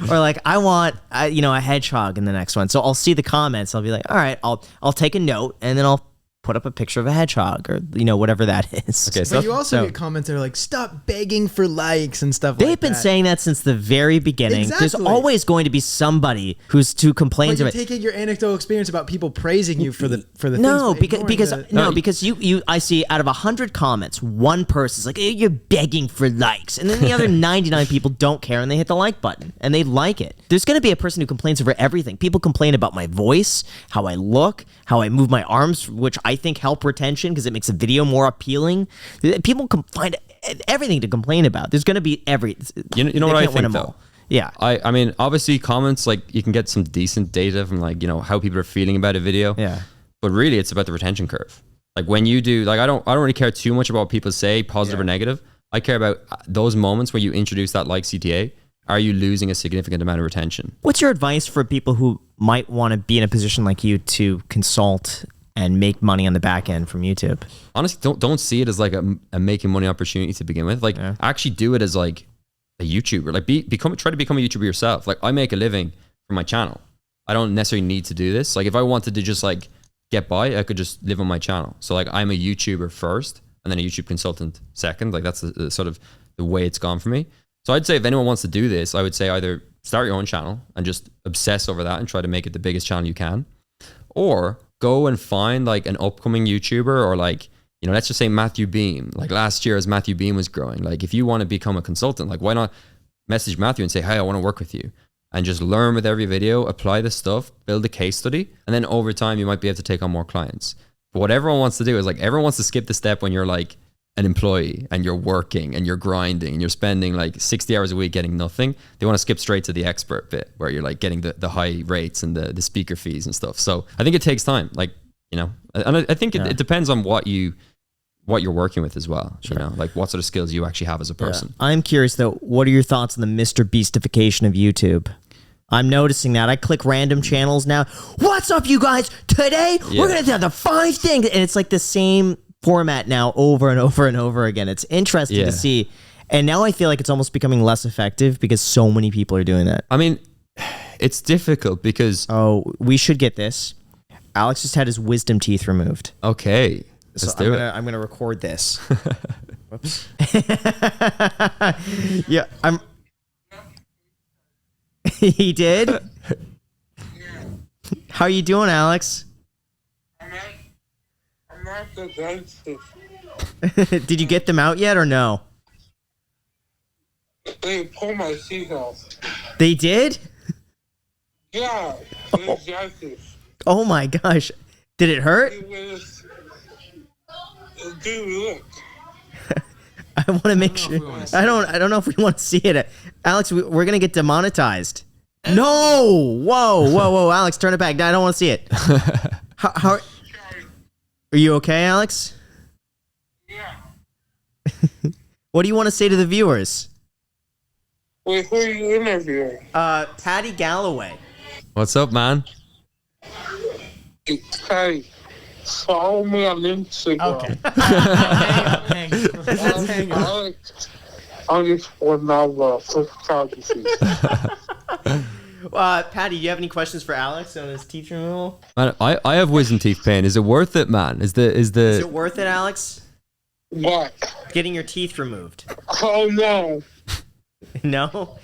Or like, I want, a hedgehog in the next one. So I'll see the comments. I'll be like, all right, I'll take a note and then I'll put up a picture of a hedgehog or, whatever that is. Okay, But you also get comments that are like, stop begging for likes and stuff like that. They've been saying that since the very beginning. Exactly. There's always going to be somebody who complains But you're about taking your anecdotal experience about people praising you for the no, things. but because ignoring because you I see out of 100 comments, one person's like, hey, you're begging for likes, and then the other 99 people don't care and they hit the like button and they like it. There's going to be a person who complains over everything. People complain about my voice, how I look, how I move my arms, which I think help retention because it makes a video more appealing. People can find everything to complain about. There's going to be You know what I think though? Yeah. I mean, obviously comments, like you can get some decent data from like, you know, how people are feeling about a video. Yeah. But really it's about the retention curve. Like when you do, like I don't really care too much about what people say, positive or negative. I care about those moments where you introduce that like CTA. Are you losing a significant amount of retention? What's your advice for people who might want to be in a position like you to consult and make money on the back end from YouTube? Honestly, don't see it as like a making money opportunity to begin with. Like actually do it as like a YouTuber. Like try to become a YouTuber yourself. Like I make a living from my channel. I don't necessarily need to do this. Like if I wanted to just like get by, I could just live on my channel. So like I'm a YouTuber first and then a YouTube consultant second. Like that's the sort of the way it's gone for me. So I'd say if anyone wants to do this, I would say either start your own channel and just obsess over that and try to make it the biggest channel you can, or go and find like an upcoming YouTuber, or like, you know, let's just say Matthew Beam. Like last year as Matthew Beam was growing, like if you want to become a consultant, like why not message Matthew and say, hey, I want to work with you, and just learn with every video, apply the stuff, build a case study, and then over time you might be able to take on more clients. But what everyone wants to do is like, everyone wants to skip the step when you're like an employee and you're working and you're grinding and you're spending like 60 hours a week getting nothing. They want to skip straight to the expert bit where you're like getting the high rates and the speaker fees and stuff. So I think it takes time, like, you know, and I think it depends on what you're working with as well. Sure. You know, like what sort of skills you actually have as a person. Yeah. I'm curious though, what are your thoughts on the MrBeastification of YouTube? I'm noticing that. I click random channels now. What's up, you guys? Today, we're going to do the 5 things. And it's like the same format now over and over and over again. It's interesting to see. And now I feel like it's almost becoming less effective because so many people are doing that. I mean, it's difficult because... Oh, we should get this. Alex just had his wisdom teeth removed. Okay. Let's do it. I'm going to record this. Whoops. Yeah, He did? How are you doing, Alex? I'm at the dentist. Did you get them out yet or no? They pulled my teeth off. They did? Yeah, the dentist. Oh my gosh. Did it hurt? Dude, look. I want to make sure. I don't know if we want to see it. Alex, we're going to get demonetized. No! Whoa, Alex, turn it back. I don't want to see it. How are you okay, Alex? Yeah. What do you want to say to the viewers? Wait, who are you interviewing? Patty Galloway. What's up, man? Hey, follow me on Instagram. Okay. I'll just another photography. Patty, do you have any questions for Alex on his teeth removal? Man, I have wisdom teeth pain. Is it worth it, man? Is it worth it, Alex? What? Getting your teeth removed. Oh no. No?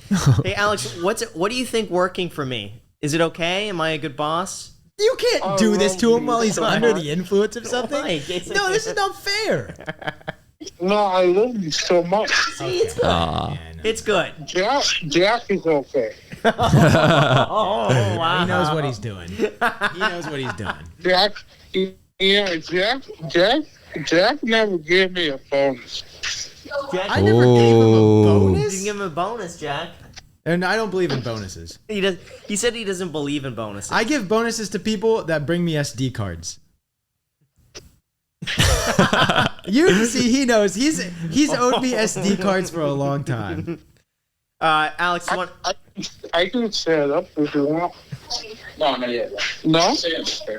Hey, Alex, what do you think working for me? Is it okay? Am I a good boss? You can't do this to him while he's under the influence of something. Why? No, this is not fair. No, I love you so much. See, it's good. It's good. Jack is okay. Oh, wow. He knows what he's doing. Jack never gave me a bonus. I never gave him a You bonus. didn't give him a bonus, Jack. And I don't believe in bonuses. He said he doesn't believe in bonuses. I give bonuses to people that bring me SD cards. You see, he knows. He's owed me SD cards for a long time. Alex, you want? I can set it up if you want. No, not yet. No?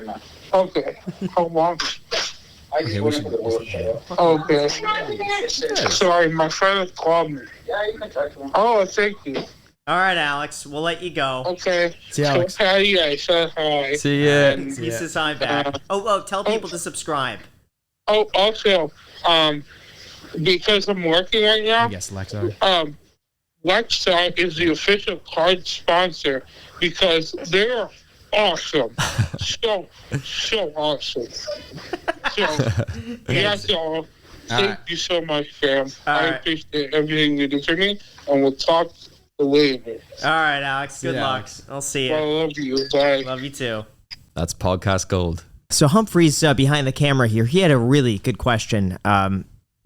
No. Okay. How long? I just went into the workshop. Okay. Sorry, my friend called me. Yeah, you can talk to him. Oh, thank you. All right, Alex, we'll let you go. Okay. See you, Alex. So, Patty, I said hi. See ya. And he says hi back. Tell people to subscribe. Oh, also, because I'm working right now, Yes, Lexar. Lexar is the official card sponsor because they're awesome. so awesome. So, that's all. Thank you so much, fam. I appreciate everything you do for me, and we'll talk later. All right, Alex. Good luck. I'll see I you. love you. Bye. Love you too. That's podcast gold. So Humphrey's behind the camera here. He had a really good question.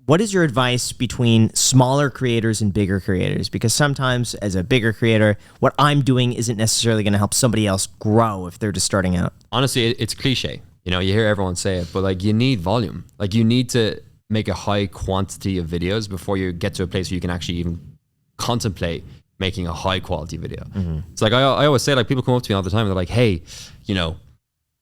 What is your advice between smaller creators and bigger creators? Because sometimes as a bigger creator, what I'm doing isn't necessarily going to help somebody else grow if they're just starting out. Honestly, it's cliche. You know, you hear everyone say it, but like you need volume. Like you need to make a high quantity of videos before you get to a place where you can actually even contemplate making a high quality video. It's like I always say, like people come up to me all the time and they're like, hey, you know,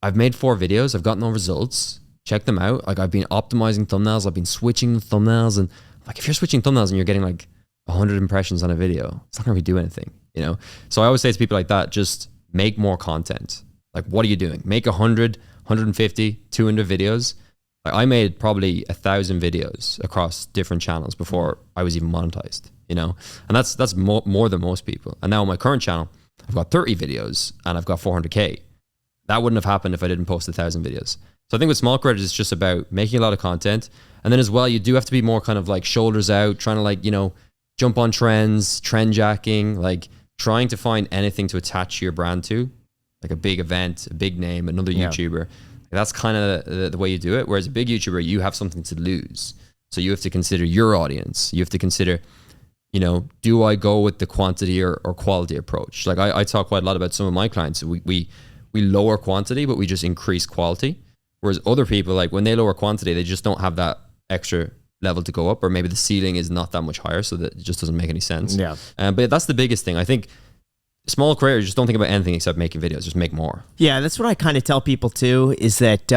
I've made 4 videos, I've got no results. Check them out. Like I've been optimizing thumbnails, I've been switching thumbnails, and like if you're switching thumbnails and you're getting like 100 impressions on a video, it's not gonna really do anything, you know? So I always say to people like that, just make more content. Like what are you doing? Make 100, 150, 200 videos. Like I made probably 1,000 videos across different channels before I was even monetized, you know? And that's more than most people. And now on my current channel, I've got 30 videos and I've got 400K. That wouldn't have happened if I didn't post 1,000 videos. So I think with small creators, it's just about making a lot of content. And then as well, you do have to be more kind of like shoulders out, trying to like, you know, jump on trends, trend jacking, like trying to find anything to attach your brand to, like a big event, a big name, another YouTuber. That's kind of the way you do it. Whereas a big YouTuber, you have something to lose. So you have to consider your audience. You have to consider, you know, do I go with the quantity or quality approach? Like I talk quite a lot about some of my clients. We lower quantity, but we just increase quality. Whereas other people, like when they lower quantity, they just don't have that extra level to go up, or maybe the ceiling is not that much higher, so that it just doesn't make any sense. Yeah. But that's the biggest thing. I think small creators just don't think about anything except making videos. Just make more. Yeah, that's what I kind of tell people too, is that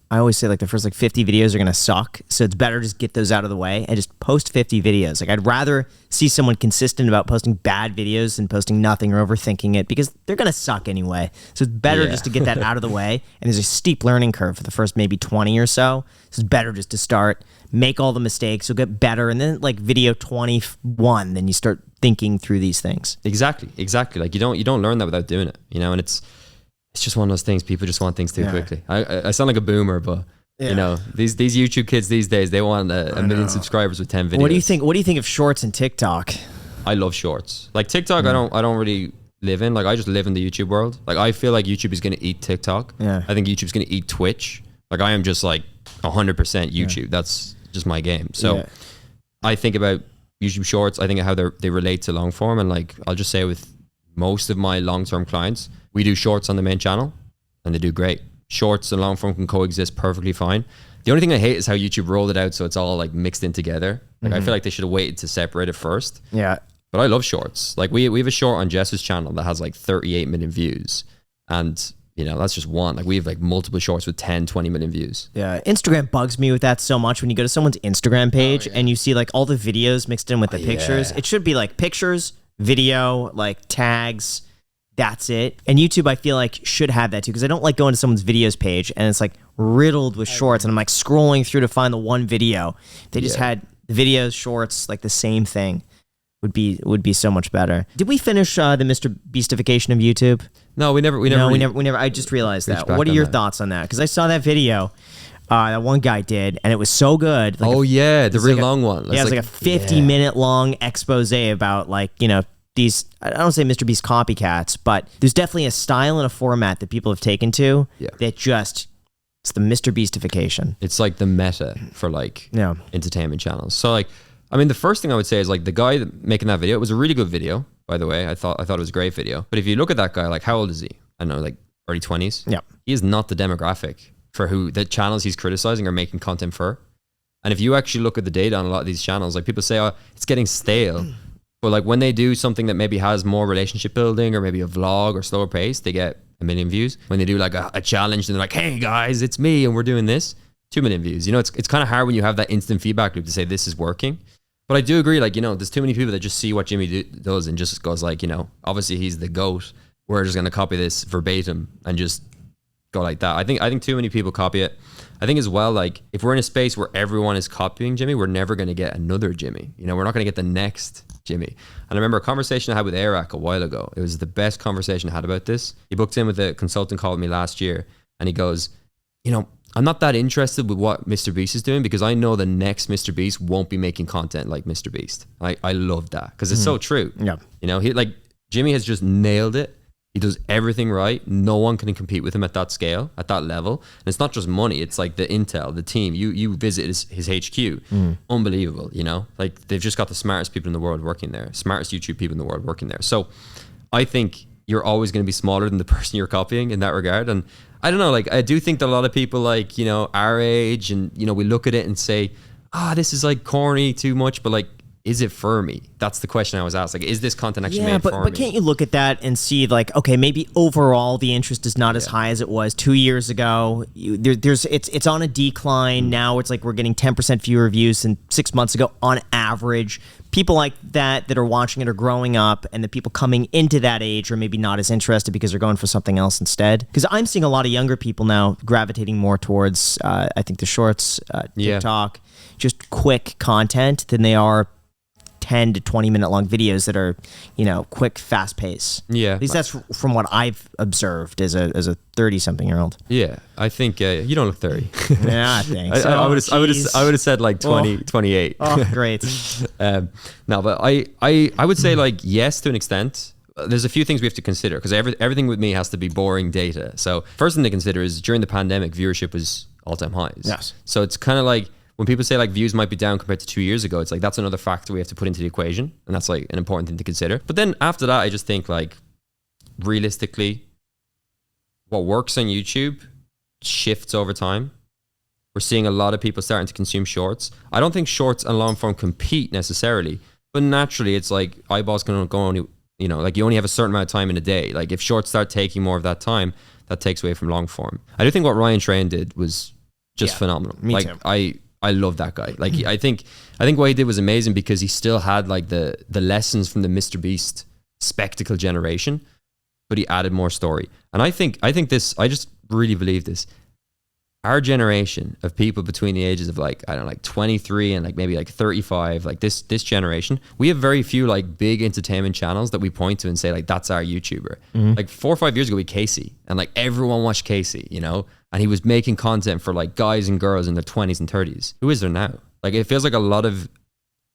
I always say like the first like 50 videos are going to suck. So it's better just get those out of the way and just post 50 videos. Like I'd rather see someone consistent about posting bad videos than posting nothing or overthinking it, because they're going to suck anyway. So it's better just to get that out of the way. And there's a steep learning curve for the first maybe 20 or so. So it's better just to start, make all the mistakes, you'll get better. And then like video 21, then you start thinking through these things. Exactly. Like you don't learn that without doing it, you know, and it's just one of those things. People just want things too quickly. I sound like a boomer, but you know, these YouTube kids these days, they want a million subscribers with 10 videos. What do you think of shorts and TikTok? I love shorts. Like TikTok, I don't really live in. Like I just live in the YouTube world. Like I feel like YouTube is going to eat TikTok. Yeah. I think YouTube's going to eat Twitch. Like I am just like 100% YouTube. That's just my game. So I think about YouTube shorts. I think how they relate to long form. And like, I'll just say with most of my long-term clients, we do shorts on the main channel and they do great. Shorts and long form can coexist perfectly fine. The only thing I hate is how YouTube rolled it out so it's all like mixed in together. Like I feel like they should have waited to separate it first. Yeah. But I love shorts. Like we have a short on Jess's channel that has like 38 million views. And you know, that's just one. Like we have like multiple shorts with 10, 20 million views. Yeah, Instagram bugs me with that so much. When you go to someone's Instagram page and you see like all the videos mixed in with the pictures, it should be like pictures, video, like tags, that's it. And YouTube, I feel like, should have that too, because I don't like going to someone's videos page and it's like riddled with shorts and I'm like scrolling through to find the one video. They just had the videos, shorts, like the same thing. Would be so much better. Did we finish the Mr. Beastification of YouTube? No, we never. I just realized that. What are your thoughts on that? Because I saw that video that one guy did, and it was so good. Like the real long one. Yeah, it was like a 50-minute long expose about like, you know, these, I don't say Mr. Beast copycats, but there's definitely a style and a format that people have taken to that just, it's the Mr. Beastification. It's like the meta for like entertainment channels. So like, I mean, the first thing I would say is like the guy making that video, it was a really good video, by the way. I thought it was a great video. But if you look at that guy, like how old is he? I don't know, like early 20s. Yeah. He is not the demographic for who the channels he's criticizing or making content for. And if you actually look at the data on a lot of these channels, like people say, oh, it's getting stale. But like when they do something that maybe has more relationship building or maybe a vlog or slower pace, they get 1 million views. When they do like a challenge and they're like, hey guys, it's me and we're doing this, 2 million views. You know, it's kind of hard when you have that instant feedback loop to say this is working. But I do agree, like, you know, there's too many people that just see what Jimmy does and just goes like, you know, obviously he's the GOAT. We're just going to copy this verbatim and just go like that. I think too many people copy it. I think as well, like, if we're in a space where everyone is copying Jimmy, we're never going to get another Jimmy. You know, we're not going to get the next Jimmy. And I remember a conversation I had with Arak a while ago. It was the best conversation I had about this. He booked in with a consultant call with me last year and he goes, you know, I'm not that interested with what MrBeast is doing because I know the next MrBeast won't be making content like MrBeast. I love that because it's so true. Yeah. You know, Jimmy has just nailed it. He does everything right. No one can compete with him at that scale, at that level. And it's not just money. It's like the intel, the team. You visit his HQ. Unbelievable, you know? Like they've just got the smartest people in the world working there. Smartest YouTube people in the world working there. So I think you're always going to be smaller than the person you're copying in that regard. And I don't know, like I do think that a lot of people like, you know, our age and, you know, we look at it and say, this is like corny too much, but like, is it for me? That's the question I was asked. Like, is this content actually made for me? But can't you look at that and see like, okay, maybe overall the interest is not as high as it was 2 years ago. It's on a decline now. It's like we're getting 10% fewer views than 6 months ago on average. People like that are watching it are growing up, and the people coming into that age are maybe not as interested because they're going for something else instead. Because I'm seeing a lot of younger people now gravitating more towards, I think, the shorts, TikTok, just quick content than they are 10 to 20 minute long videos that are, you know, quick, fast pace. Yeah. At least that's from what I've observed as a 30-something-year-old. Yeah. I think you don't look 30. Yeah, I think so. I would have said like 20, 28. Oh, great. No, but I would say like yes to an extent. There's a few things we have to consider because everything with me has to be boring data. So first thing to consider is during the pandemic, viewership was all-time highs. Yes. So it's kind of like when people say like views might be down compared to 2 years ago, it's like that's another factor we have to put into the equation, and that's like an important thing to consider. But then after that, I just think like realistically, what works on YouTube shifts over time. We're seeing a lot of people starting to consume shorts. I don't think shorts and long form compete necessarily, but naturally it's like eyeballs can go only, you know, like you only have a certain amount of time in a day. Like if shorts start taking more of that time, that takes away from long form. I do think what Ryan Train did was just phenomenal. Me like too. I love that guy. Like I think what he did was amazing because he still had like the lessons from the MrBeast spectacle generation, but he added more story. And I think this, I just really believe this. Our generation of people between the ages of like, I don't know, like 23 and like maybe like 35, like this generation, we have very few like big entertainment channels that we point to and say like, that's our YouTuber. Like 4 or 5 years ago, we had Casey, and like everyone watched Casey, you know? And he was making content for like guys and girls in their 20s and 30s. Who is there now? Like it feels like a lot of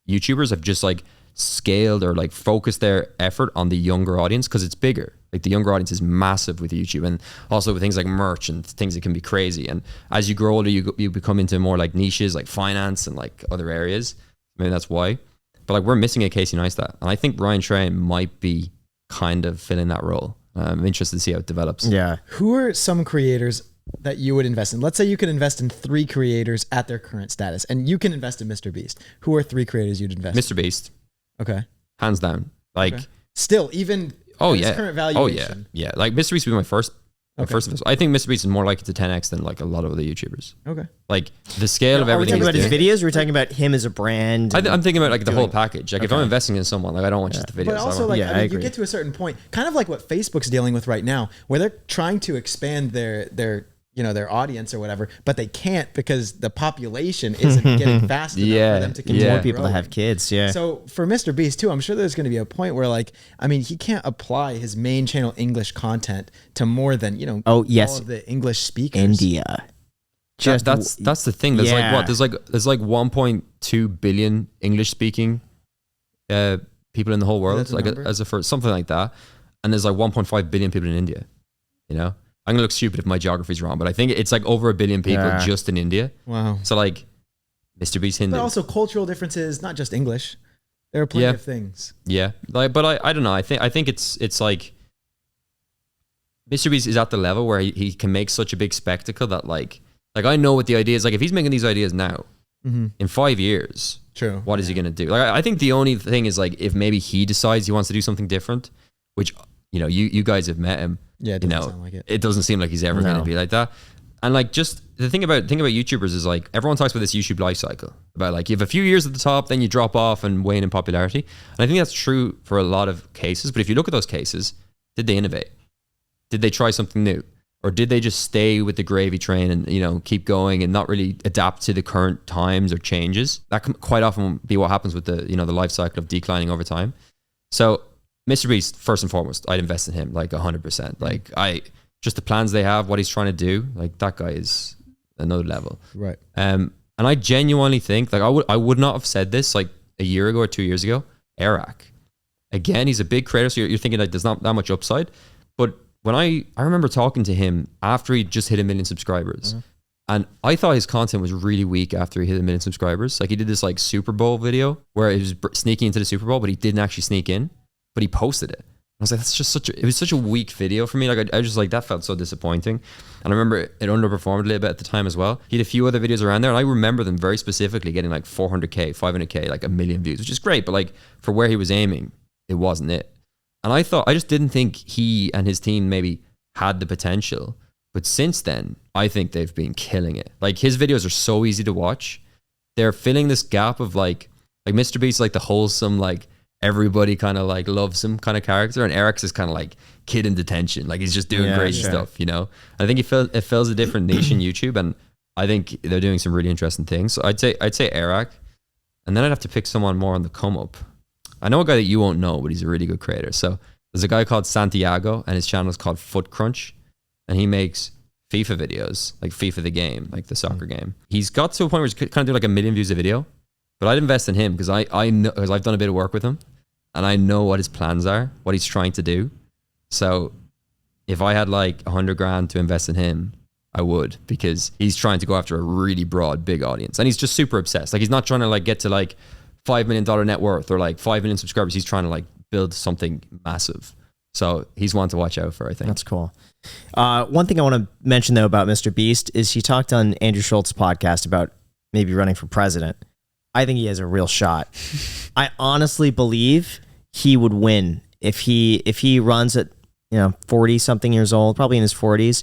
YouTubers have just like scaled or like focused their effort on the younger audience because it's bigger. Like the younger audience is massive with YouTube, and also with things like merch and things that can be crazy. And as you grow older, you become into more like niches like finance and like other areas. Maybe that's why. But like we're missing a Casey Neistat, and I think Ryan Train might be kind of filling that role. I'm interested to see how it develops. Yeah. Who are some creators that you would invest in? Let's say you could invest in 3 creators at their current status, and you can invest in MrBeast. Who are 3 creators you'd invest in? MrBeast. Okay. Hands down. Like still, even oh his yeah, current valuation. yeah. Like MrBeast would be my first. Okay. First of all, I think MrBeast is more likely to 10x than like a lot of other YouTubers. Okay. Like the scale of Are we everything. talking about his doing- videos, or are we talking about him as a brand? I'm thinking about like the whole package. Like if I'm investing in someone, like I don't want just the videos. But also, like, Yeah, I I mean, you agree. get to a certain point, kind of like what Facebook's dealing with right now, where they're trying to expand their you know, their audience or whatever, but they can't because the population isn't getting fast enough Yeah, for them to continue. yeah. More people to growing. have kids. Yeah. So for MrBeast too, I'm sure there's going to be a point where, like, I mean, he can't apply his main channel English content to more than, you know, Oh, yes. all of the English speakers. India. Just that's the thing. There's yeah. like what? There's like 1.2 billion English speaking people in the whole world. That's a Like number? as a first something like that. And there's like 1.5 billion people in India. You know, I'm gonna look stupid if my geography is wrong, but I think it's like over 1 billion people Yeah. just in India. Wow. So like, MrBeast Hindu. But also cultural differences, not just English. There are plenty of things. Yeah, like, but I don't know. I think it's like MrBeast is at the level where he can make such a big spectacle that like I know what the idea is. Like if he's making these ideas now, in 5 years, True. what is he gonna do? Like I think the only thing is like if maybe he decides he wants to do something different, which you know you guys have met him. Yeah, it you doesn't know, sound like it. it doesn't seem like he's ever gonna be like that. And like just the thing about YouTubers is like everyone talks about this YouTube life cycle about like you have a few years at the top, then you drop off and wane in popularity. And I think that's true for a lot of cases. But if you look at those cases, did they innovate? Did they try something new? Or did they just stay with the gravy train and, you know, keep going and not really adapt to the current times or changes? That can quite often be what happens with the, you know, the life cycle of declining over time. So MrBeast, first and foremost, I'd invest in him like 100%. Like just the plans they have, what he's trying to do, like that guy is another level. Right. And I genuinely think like I would not have said this like a year ago or 2 years ago. Eric, again, he's a big creator. So you're thinking like there's not that much upside. But when I remember talking to him after he just hit 1 million subscribers, and I thought his content was really weak after he hit 1 million subscribers. Like he did this like Super Bowl video where he was sneaking into the Super Bowl, but he didn't actually sneak in, but he posted it. I was like, that's just it was such a weak video for me. Like I was just like, that felt so disappointing. And I remember it underperformed a little bit at the time as well. He had a few other videos around there, and I remember them very specifically getting like 400K, 500K, like 1 million views, which is great. But like for where he was aiming, it wasn't it. And I just didn't think he and his team maybe had the potential. But since then, I think they've been killing it. Like his videos are so easy to watch. They're filling this gap of like MrBeast, like the wholesome, like everybody kind of like loves him kind of character, and Eric's is kind of like kid in detention. Like he's just doing crazy stuff, you know? I think it fills a different niche in YouTube, and I think they're doing some really interesting things. So I'd say Eric, and then I'd have to pick someone more on the come up. I know a guy that you won't know, but he's a really good creator. So there's a guy called Santiago, and his channel is called Foot Crunch, and he makes FIFA videos, like FIFA the game, like the soccer game. He's got to a point where he's kind of do like 1 million views a video, but I'd invest in him because I know, because I've done a bit of work with him, and I know what his plans are, what he's trying to do. So if I had like 100 grand to invest in him, I would, because he's trying to go after a really broad, big audience, and he's just super obsessed. Like he's not trying to like get to like $5 million net worth or like 5 million subscribers. He's trying to like build something massive. So he's one to watch out for, I think. That's cool. One thing I want to mention though about MrBeast is he talked on Andrew Schultz's podcast about maybe running for president. I think he has a real shot. I honestly believe he would win if he runs at 40 something years old, probably in his 40s,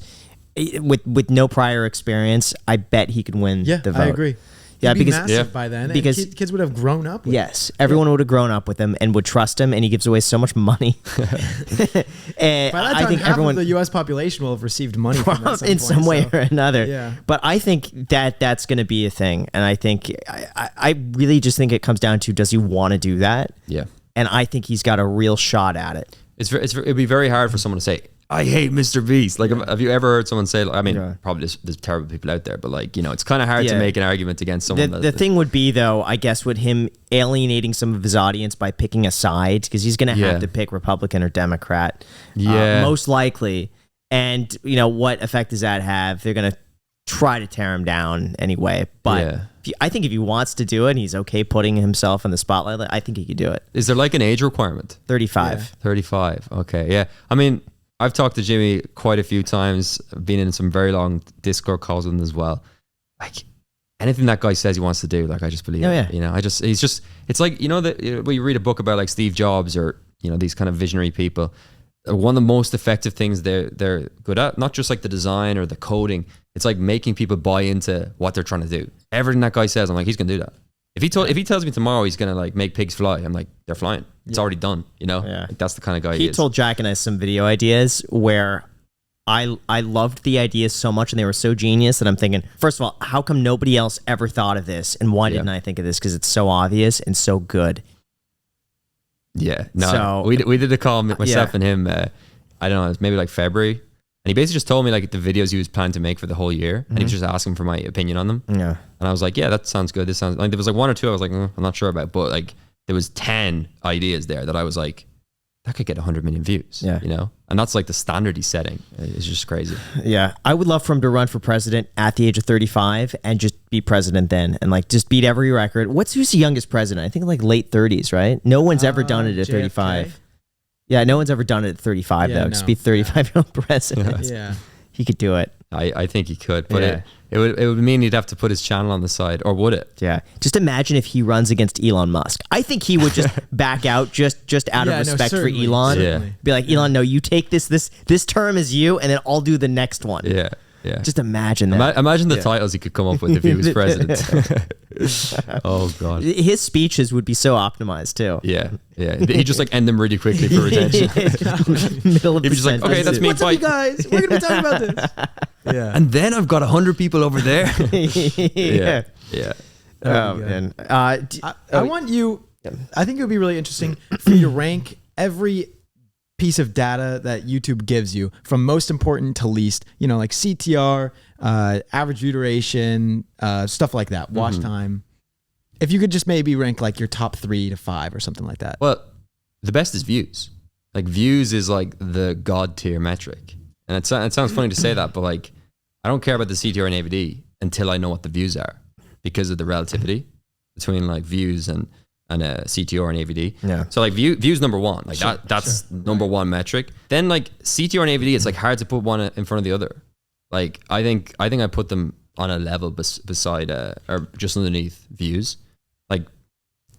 with no prior experience. I bet he could win the vote. I agree. Yeah, He'd be because massive by then, because and kids would have grown up with yes, everyone would have grown up with him and would trust him, and he gives away so much money. And by that time, I think half everyone of the U.S. population will have received money from that in some way or another. Yeah. But I think that's going to be a thing, and I think I really just think it comes down to, does he want to do that? Yeah. And I think he's got a real shot at it. It'd be very hard for someone to say, I hate MrBeast. Like, have you ever heard someone say, I mean, probably there's terrible people out there, but like, it's kind of hard to make an argument against someone. The thing would be though, I guess, with him alienating some of his audience by picking a side, because he's going to have to pick Republican or Democrat, most likely. And what effect does that have? They're going to try to tear him down anyway. But I think if he wants to do it and he's okay putting himself in the spotlight, I think he could do it. Is there like an age requirement? 35. 35. Okay. Yeah. I mean, I've talked to Jimmy quite a few times, been in some very long Discord calls with him as well. Like anything that guy says he wants to do, like I just believe it. It's like, that when you read a book about like Steve Jobs or, these kind of visionary people, one of the most effective things they're good at, not just like the design or the coding, it's like making people buy into what they're trying to do. Everything that guy says, I'm like, he's gonna do that. If he tells me tomorrow he's gonna like make pigs fly, I'm like, they're flying. It's already done. Like, that's the kind of guy he is. He told Jack and I some video ideas where I loved the ideas so much and they were so genius that I'm thinking, first of all, how come nobody else ever thought of this, and why didn't I think of this? Because it's so obvious and so good. Yeah, no, we did a call, myself and him. I don't know, it was maybe like February, and he basically just told me like the videos he was planning to make for the whole year, and he was just asking for my opinion on them. Yeah, and I was like, yeah, that sounds good. This sounds like, there was like one or two I was like, I'm not sure about, but like there was 10 ideas there that I was like, that could get 100 million views. Yeah, and that's like the standard he's setting. It's just crazy. Yeah, I would love for him to run for president at the age of 35 and just be president then, and like just beat every record. Who's the youngest president? I think like late 30s, right? No one's ever done it at JFK. 35. Yeah, no one's ever done it at 35 though. Just be 35-year-old president. Yeah, he could do it. I think he could, but it would mean he'd have to put his channel on the side, or would it? Yeah. Just imagine if he runs against Elon Musk. I think he would just back out just out of respect for Elon. Yeah. Be like, Elon, no, you take this term is you, and then I'll do the next one. Yeah. Yeah. Just imagine that. Imagine the titles he could come up with if he was president. Oh God. His speeches would be so optimized too. Yeah. Yeah. He'd just like end them really quickly for retention. Middle of He'd be just like, okay, that's me. What's up, you guys? We're gonna be talking about this. Yeah. And then I've got 100 people over there. Yeah. Yeah. Oh man. I want you. I think it would be really interesting for you to rank every piece of data that YouTube gives you from most important to least, like CTR, average view duration, stuff like that, watch time. If you could just maybe rank like your top 3 to 5 or something like that. Well, the best is views. like views is like the god tier metric. And it sounds funny to say that, but like I don't care about the CTR and AVD until I know what the views are because of the relativity between like views and CTR and AVD. Yeah. So like views number one, like that's number one metric. Then like CTR and AVD, it's like hard to put one in front of the other. Like I think I put them on a level beside or just underneath views. Like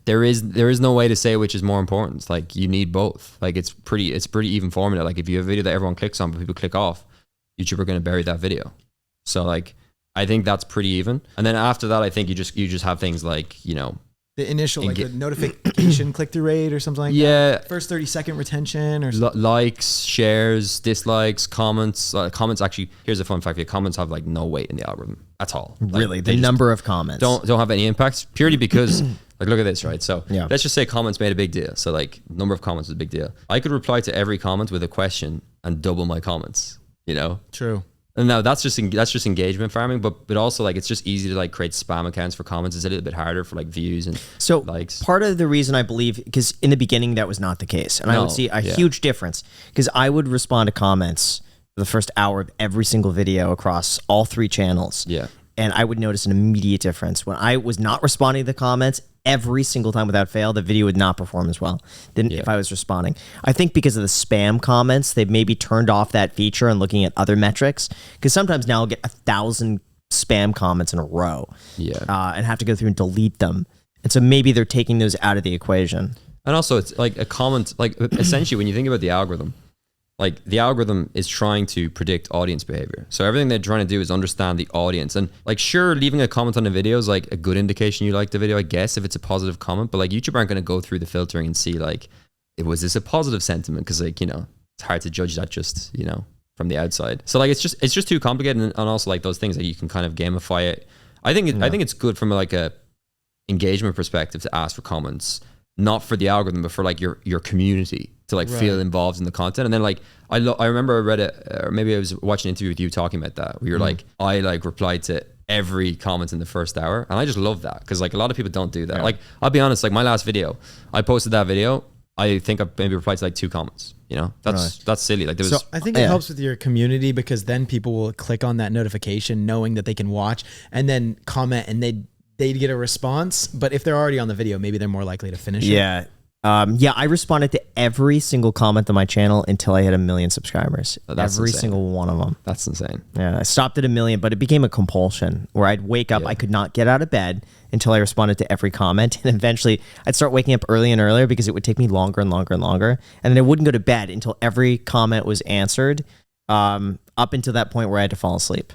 there is no way to say which is more important. Like you need both. Like it's pretty even formula. Like if you have a video that everyone clicks on but people click off, YouTube are going to bury that video. So like I think that's pretty even. And then after that, I think you just have things like, you know, the initial like the notification click-through rate or something like that. First 30-second retention or something. Likes, shares, dislikes, comments. Comments actually, here's a fun fact: comments have like no weight in the algorithm at all. Really, like, the number of comments don't have any impact purely because like look at this, right? So let's just say comments made a big deal. So like number of comments was a big deal. I could reply to every comment with a question and double my comments. You know, true. And now that's just engagement farming, but also like it's just easy to like create spam accounts for comments. It's a little bit harder for like views and likes. Part of the reason I believe, because in the beginning that was not the case, and I would see a huge difference because I would respond to comments for the first hour of every single video across all 3 channels. Yeah. And I would notice an immediate difference. When I was not responding to the comments, every single time without fail, the video would not perform as well than if I was responding. I think because of the spam comments, they've maybe turned off that feature and looking at other metrics. Because sometimes now I'll get 1,000 spam comments in a row and have to go through and delete them. And so maybe they're taking those out of the equation. And also it's like a comment, like essentially when you think about the algorithm, like the algorithm is trying to predict audience behavior. So everything they're trying to do is understand the audience. And like, sure, leaving a comment on a video is like a good indication you like the video, I guess, if it's a positive comment. But like YouTube aren't going to go through the filtering and see like, was this a positive sentiment? Because like, you know, it's hard to judge that just, you know, from the outside. So like, it's just too complicated. And also like those things that you can kind of gamify it. I think it's good from like a engagement perspective to ask for comments, not for the algorithm, but for like your community to like feel involved in the content. And then like I remember I read it, or maybe I was watching an interview with you talking about that, where you're like, I like replied to every comment in the first hour, and I just love that because like a lot of people don't do that. Like I'll be honest, like my last video, I posted that video, I think I maybe replied to like 2 comments. You know, that's silly. Like there was. So I think it helps with your community because then people will click on that notification knowing that they can watch and then comment and they'd get a response. But if they're already on the video, maybe they're more likely to finish it. I responded to every single comment on my channel until I hit 1 million subscribers. Every single one of them. That's insane. Yeah, I stopped at 1 million, but it became a compulsion where I'd wake up, I could not get out of bed until I responded to every comment. And eventually I'd start waking up early and earlier because it would take me longer and longer and longer. And then I wouldn't go to bed until every comment was answered, up until that point where I had to fall asleep.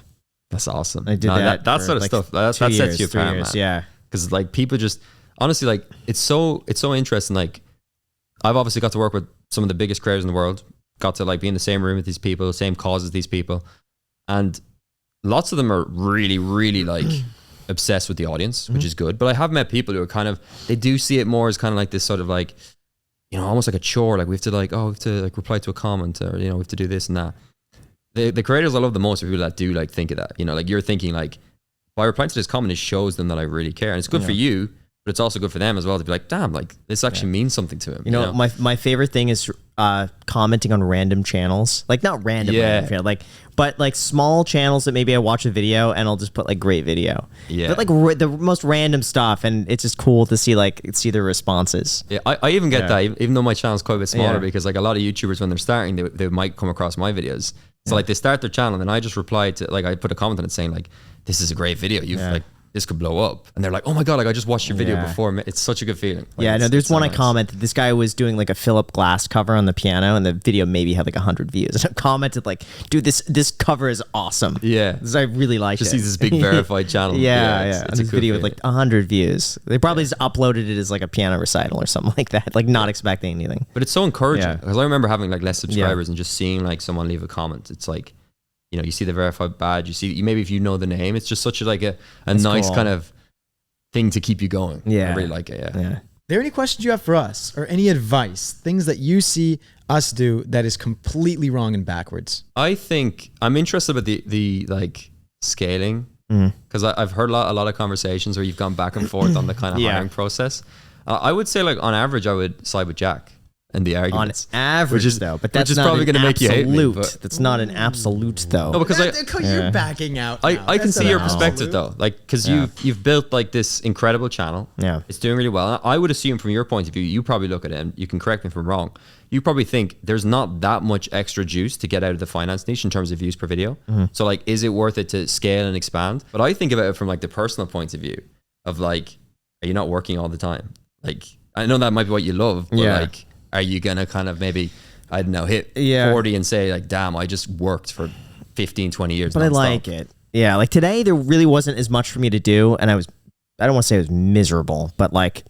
That's awesome. I did that sort of like stuff. That sets you apart, man. Yeah. Because like people just honestly like it's so interesting. Like I've obviously got to work with some of the biggest creators in the world. Got to like be in the same room with these people, same cause as these people, and lots of them are really, really like obsessed with the audience, which is good. But I have met people who are kind of they do see it more as kind of like this sort of like, you know, almost like a chore. Like we have to like reply to a comment, or you know we have to do this and that. The creators I love the most are people that do like think of that. You know, like you're thinking like by replying to this comment, it shows them that I really care, and it's good for you. But it's also good for them as well to be like, damn, like this actually means something to him. You know, my favorite thing is commenting on random channels, like not random, like but like small channels that maybe I watch a video and I'll just put like great video. Yeah, but like the most random stuff, and it's just cool to see their responses. Yeah, I even get that, even though my channel's quite a bit smaller, because like a lot of YouTubers when they're starting, they might come across my videos. So like they start their channel and I just reply to like I put a comment on it saying like, this is a great video. You've like. This could blow up, and they're like, "Oh my god! Like I just watched your video before." It's such a good feeling. Like, there's one I commented. This guy was doing like a Philip Glass cover on the piano, and the video maybe had like 100 views. And I commented like, "Dude, this cover is awesome." Yeah, I really like it. Just sees this big verified channel. It's and this video with like 100 views. They probably just uploaded it as like a piano recital or something like that, like not expecting anything. But it's so encouraging because I remember having like less subscribers and just seeing like someone leave a comment. It's like, you know, you see the verified badge. You see maybe if you know the name, it's just such a nice kind of thing to keep you going. I really like it. Are there any questions you have for us or any advice, things that you see us do that is completely wrong and backwards? I think I'm interested about the like scaling, because I've heard a lot of conversations where you've gone back and forth on the kind of hiring process. I would say like on average I would side with Jack. in the On arguments. average, Which is- though, but which that's is not probably an gonna make you hate me, absolute. but- That's not an absolute, though. No, because You're backing out. I now. can That's see not your an perspective absolute. though, like because you've built like this incredible channel. Yeah. It's doing really well. I would assume from your point of view, you probably look at it, and you can correct me if I'm wrong. You probably think there's not that much extra juice to get out of the finance niche in terms of views per video. So like, is it worth it to scale and expand? But I think about it from like the personal point of view of like, are you not working all the time? Like, I know that might be what you love, but like, are you gonna kind of maybe, I don't know, hit 40 and say like, damn, I just worked for 15, 20 years. But I like it. Yeah, like today there really wasn't as much for me to do, and I don't want to say I was miserable, but like,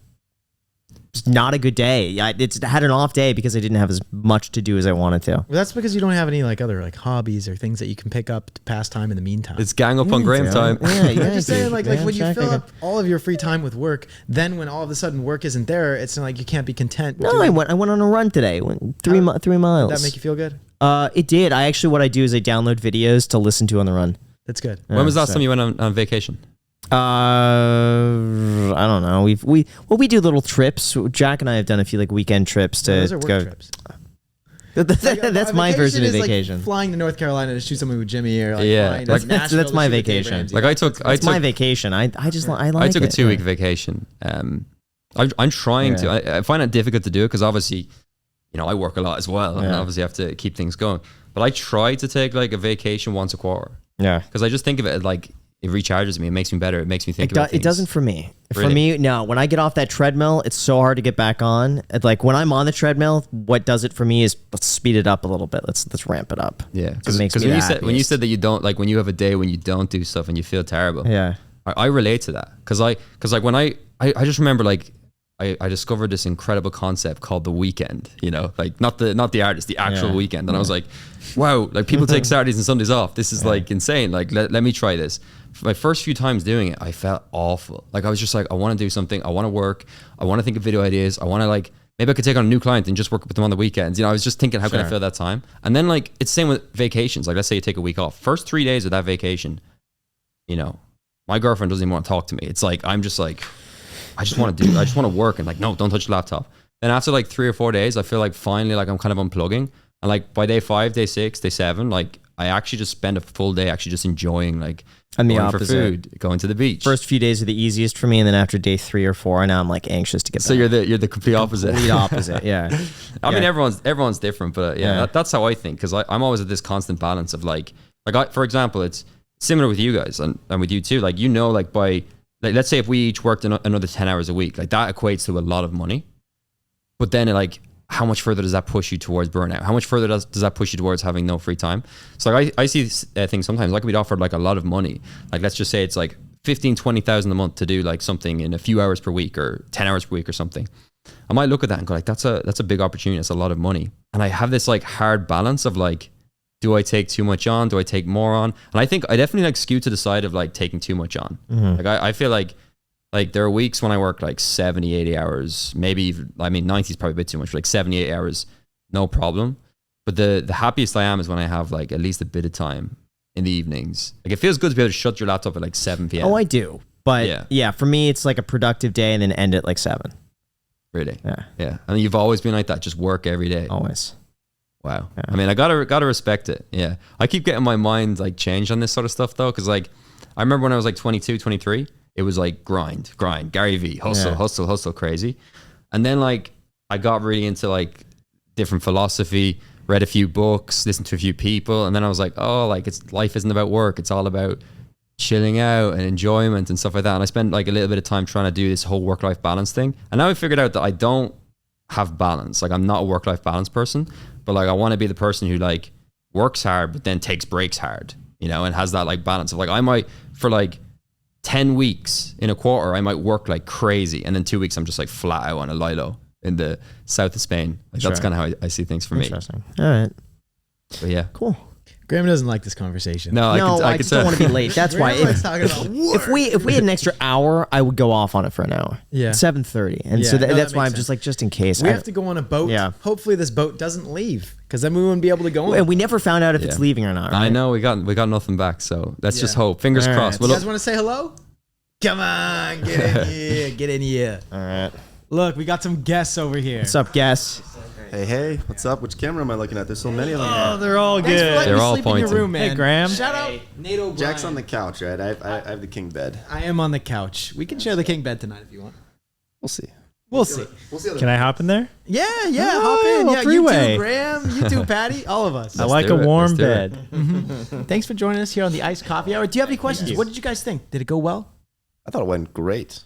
it's not a good day. I had an off day because I didn't have as much to do as I wanted to. Well, that's because you don't have any like other like hobbies or things that you can pick up to pass time in the meantime. It's gang up on Graham time. Yeah, I'm just saying, like when you fill I up all of your free time with work, then when all of a sudden work isn't there, it's like you can't be content. No, I went on a run today. Went 3 miles. Did that make you feel good? It did. What I do is I download videos to listen to on the run. That's good. When was the last time you went on vacation? I don't know. We do little trips. Jack and I have done a few like weekend trips to Those are work go. trips. That's my version of is, vacation. Like flying to North Carolina to shoot something with Jimmy or like Yeah, flying to like, Nashville that's to my shoot with Dave vacation. Ramsey. Like I took It's my vacation. I like took a it. 2 week vacation. I'm trying to. I find it difficult to do it because obviously, you know, I work a lot as well, and obviously have to keep things going. But I try to take like a vacation once a quarter. Yeah. Because I just think of it like it recharges me. It makes me better. It makes me think about things. It doesn't for me. Really? For me, no. When I get off that treadmill, it's so hard to get back on. It's like when I'm on the treadmill, what does it for me is let's speed it up a little bit. Let's ramp it up. Yeah. It Because makes me when you said that you don't like when you have a day when you don't do stuff and you feel terrible. Yeah. I relate to that because like when I just remember like I discovered this incredible concept called the weekend, you know, like not the artist, the actual weekend. And I was like, wow, like people take Saturdays and Sundays off. This is like insane. Like let me try this. My first few times doing it, I felt awful. Like I was just like, I want to do something. I want to work. I want to think of video ideas. I want to like, maybe I could take on a new client and just work with them on the weekends. You know, I was just thinking, how can I fill that time? And then like, it's the same with vacations. Like let's say you take a week off. First 3 days of that vacation, you know, my girlfriend doesn't even want to talk to me. It's like, I'm just like, I just want to work and like, no, don't touch the laptop. Then after like 3 or 4 days, I feel like finally like I'm kind of unplugging. And like by day 5, day 6, day 7, like I actually just spend a full day actually just enjoying like I'm the going for opposite. food, going to the beach. First few days are the easiest for me, and then after day 3 or 4, now I'm like anxious to get back. So you're the complete opposite. Complete opposite, yeah. I mean, everyone's different, but that's how I think. Because I'm always at this constant balance of like for example, it's similar with you guys and with you too. Like, you know, like by, like, let's say if we each worked another 10 hours a week, like that equates to a lot of money. But then like, how much further does that push you towards burnout? How much further does that push you towards having no free time? So like I see things sometimes, I could be offered like a lot of money. Like let's just say it's like 15,000-20,000 a month to do like something in a few hours per week or 10 hours per week or something. I might look at that and go like, that's a big opportunity. That's a lot of money. And I have this like hard balance of like, do I take too much on? Do I take more on? And I think I definitely like skew to the side of like taking too much on. Mm-hmm. Like I feel like there are weeks when I work like 70, 80 hours, maybe even, I mean, 90 is probably a bit too much, but like 78 hours, no problem. But the happiest I am is when I have like at least a bit of time in the evenings. Like it feels good to be able to shut your laptop at like 7 p.m. Oh, I do. But yeah, for me, it's like a productive day and then end at like 7. Really? Yeah. Yeah. I mean, you've always been like that, just work every day. Always. Wow. Yeah. I mean, I gotta respect it. Yeah. I keep getting my mind like changed on this sort of stuff though. Cause like, I remember when I was like 22, 23, it was like grind, Gary V, hustle, crazy. And then like, I got really into like different philosophy, read a few books, listened to a few people. And then I was like, oh, like life isn't about work. It's all about chilling out and enjoyment and stuff like that. And I spent like a little bit of time trying to do this whole work-life balance thing. And now I figured out that I don't have balance. Like I'm not a work-life balance person, but like I want to be the person who like works hard, but then takes breaks hard, you know, and has that like balance of like, I might for like 10 weeks in a quarter, I might work like crazy. And then 2 weeks, I'm just like flat out on a lilo in the south of Spain. Like that's kind of how I see things for me. Interesting. All right. But yeah. Cool. Graham doesn't like this conversation. No, I just don't want to be late. That's why. If we had an extra hour, I would go off on it for an hour. Yeah. 7:30, and so that's why I'm just like, just in case. We have to go on a boat. Yeah. Hopefully this boat doesn't leave, because then we wouldn't be able to go on. And we never found out if it's leaving or not. Right? I know we got nothing back, so let's just hope. Fingers crossed. You guys want to say hello? Come on, get in here. Get in here. All right. Look, we got some guests over here. What's up, guests? Hey, what's up? Which camera am I looking at? There's so many of them. Oh, they're all Thanks for good. letting They're me all sleep in your pointing. room, man. Hey, Graham. Shout out Nate O'Brien. Jack's on the couch, right? I have the king bed. I am on the couch. We can share the king bed tonight if you want. We'll see. We'll see. We'll see. Can I hop in there? Yeah, Oh, hop in. Yeah, three-way. you too, Graham. You too, Patty. All of us. I like do a it. warm Let's do it. bed. Thanks for joining us here on the Iced Coffee Hour. Do you have any questions? you. What did you guys think? Did it go well? I thought it went great.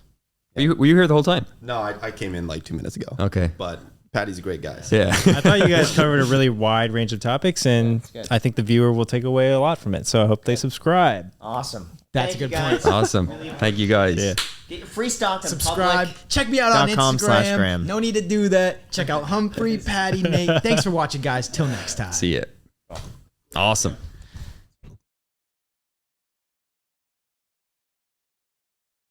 Were you here the whole time? No, I came in like 2 minutes ago. Okay. But Patty's a great guy. So. Yeah. I thought you guys covered a really wide range of topics, and I think the viewer will take away a lot from it. So I hope they subscribe. Awesome. That's Thank a good you guys. point. Awesome. Thank you guys. Yeah. Get your free stock on Subscribe. Public. Check me out on .com/Graham. Instagram. No need to do that. Check out Humphrey, Patty, Nate. Thanks for watching, guys. Till next time. See ya. Awesome.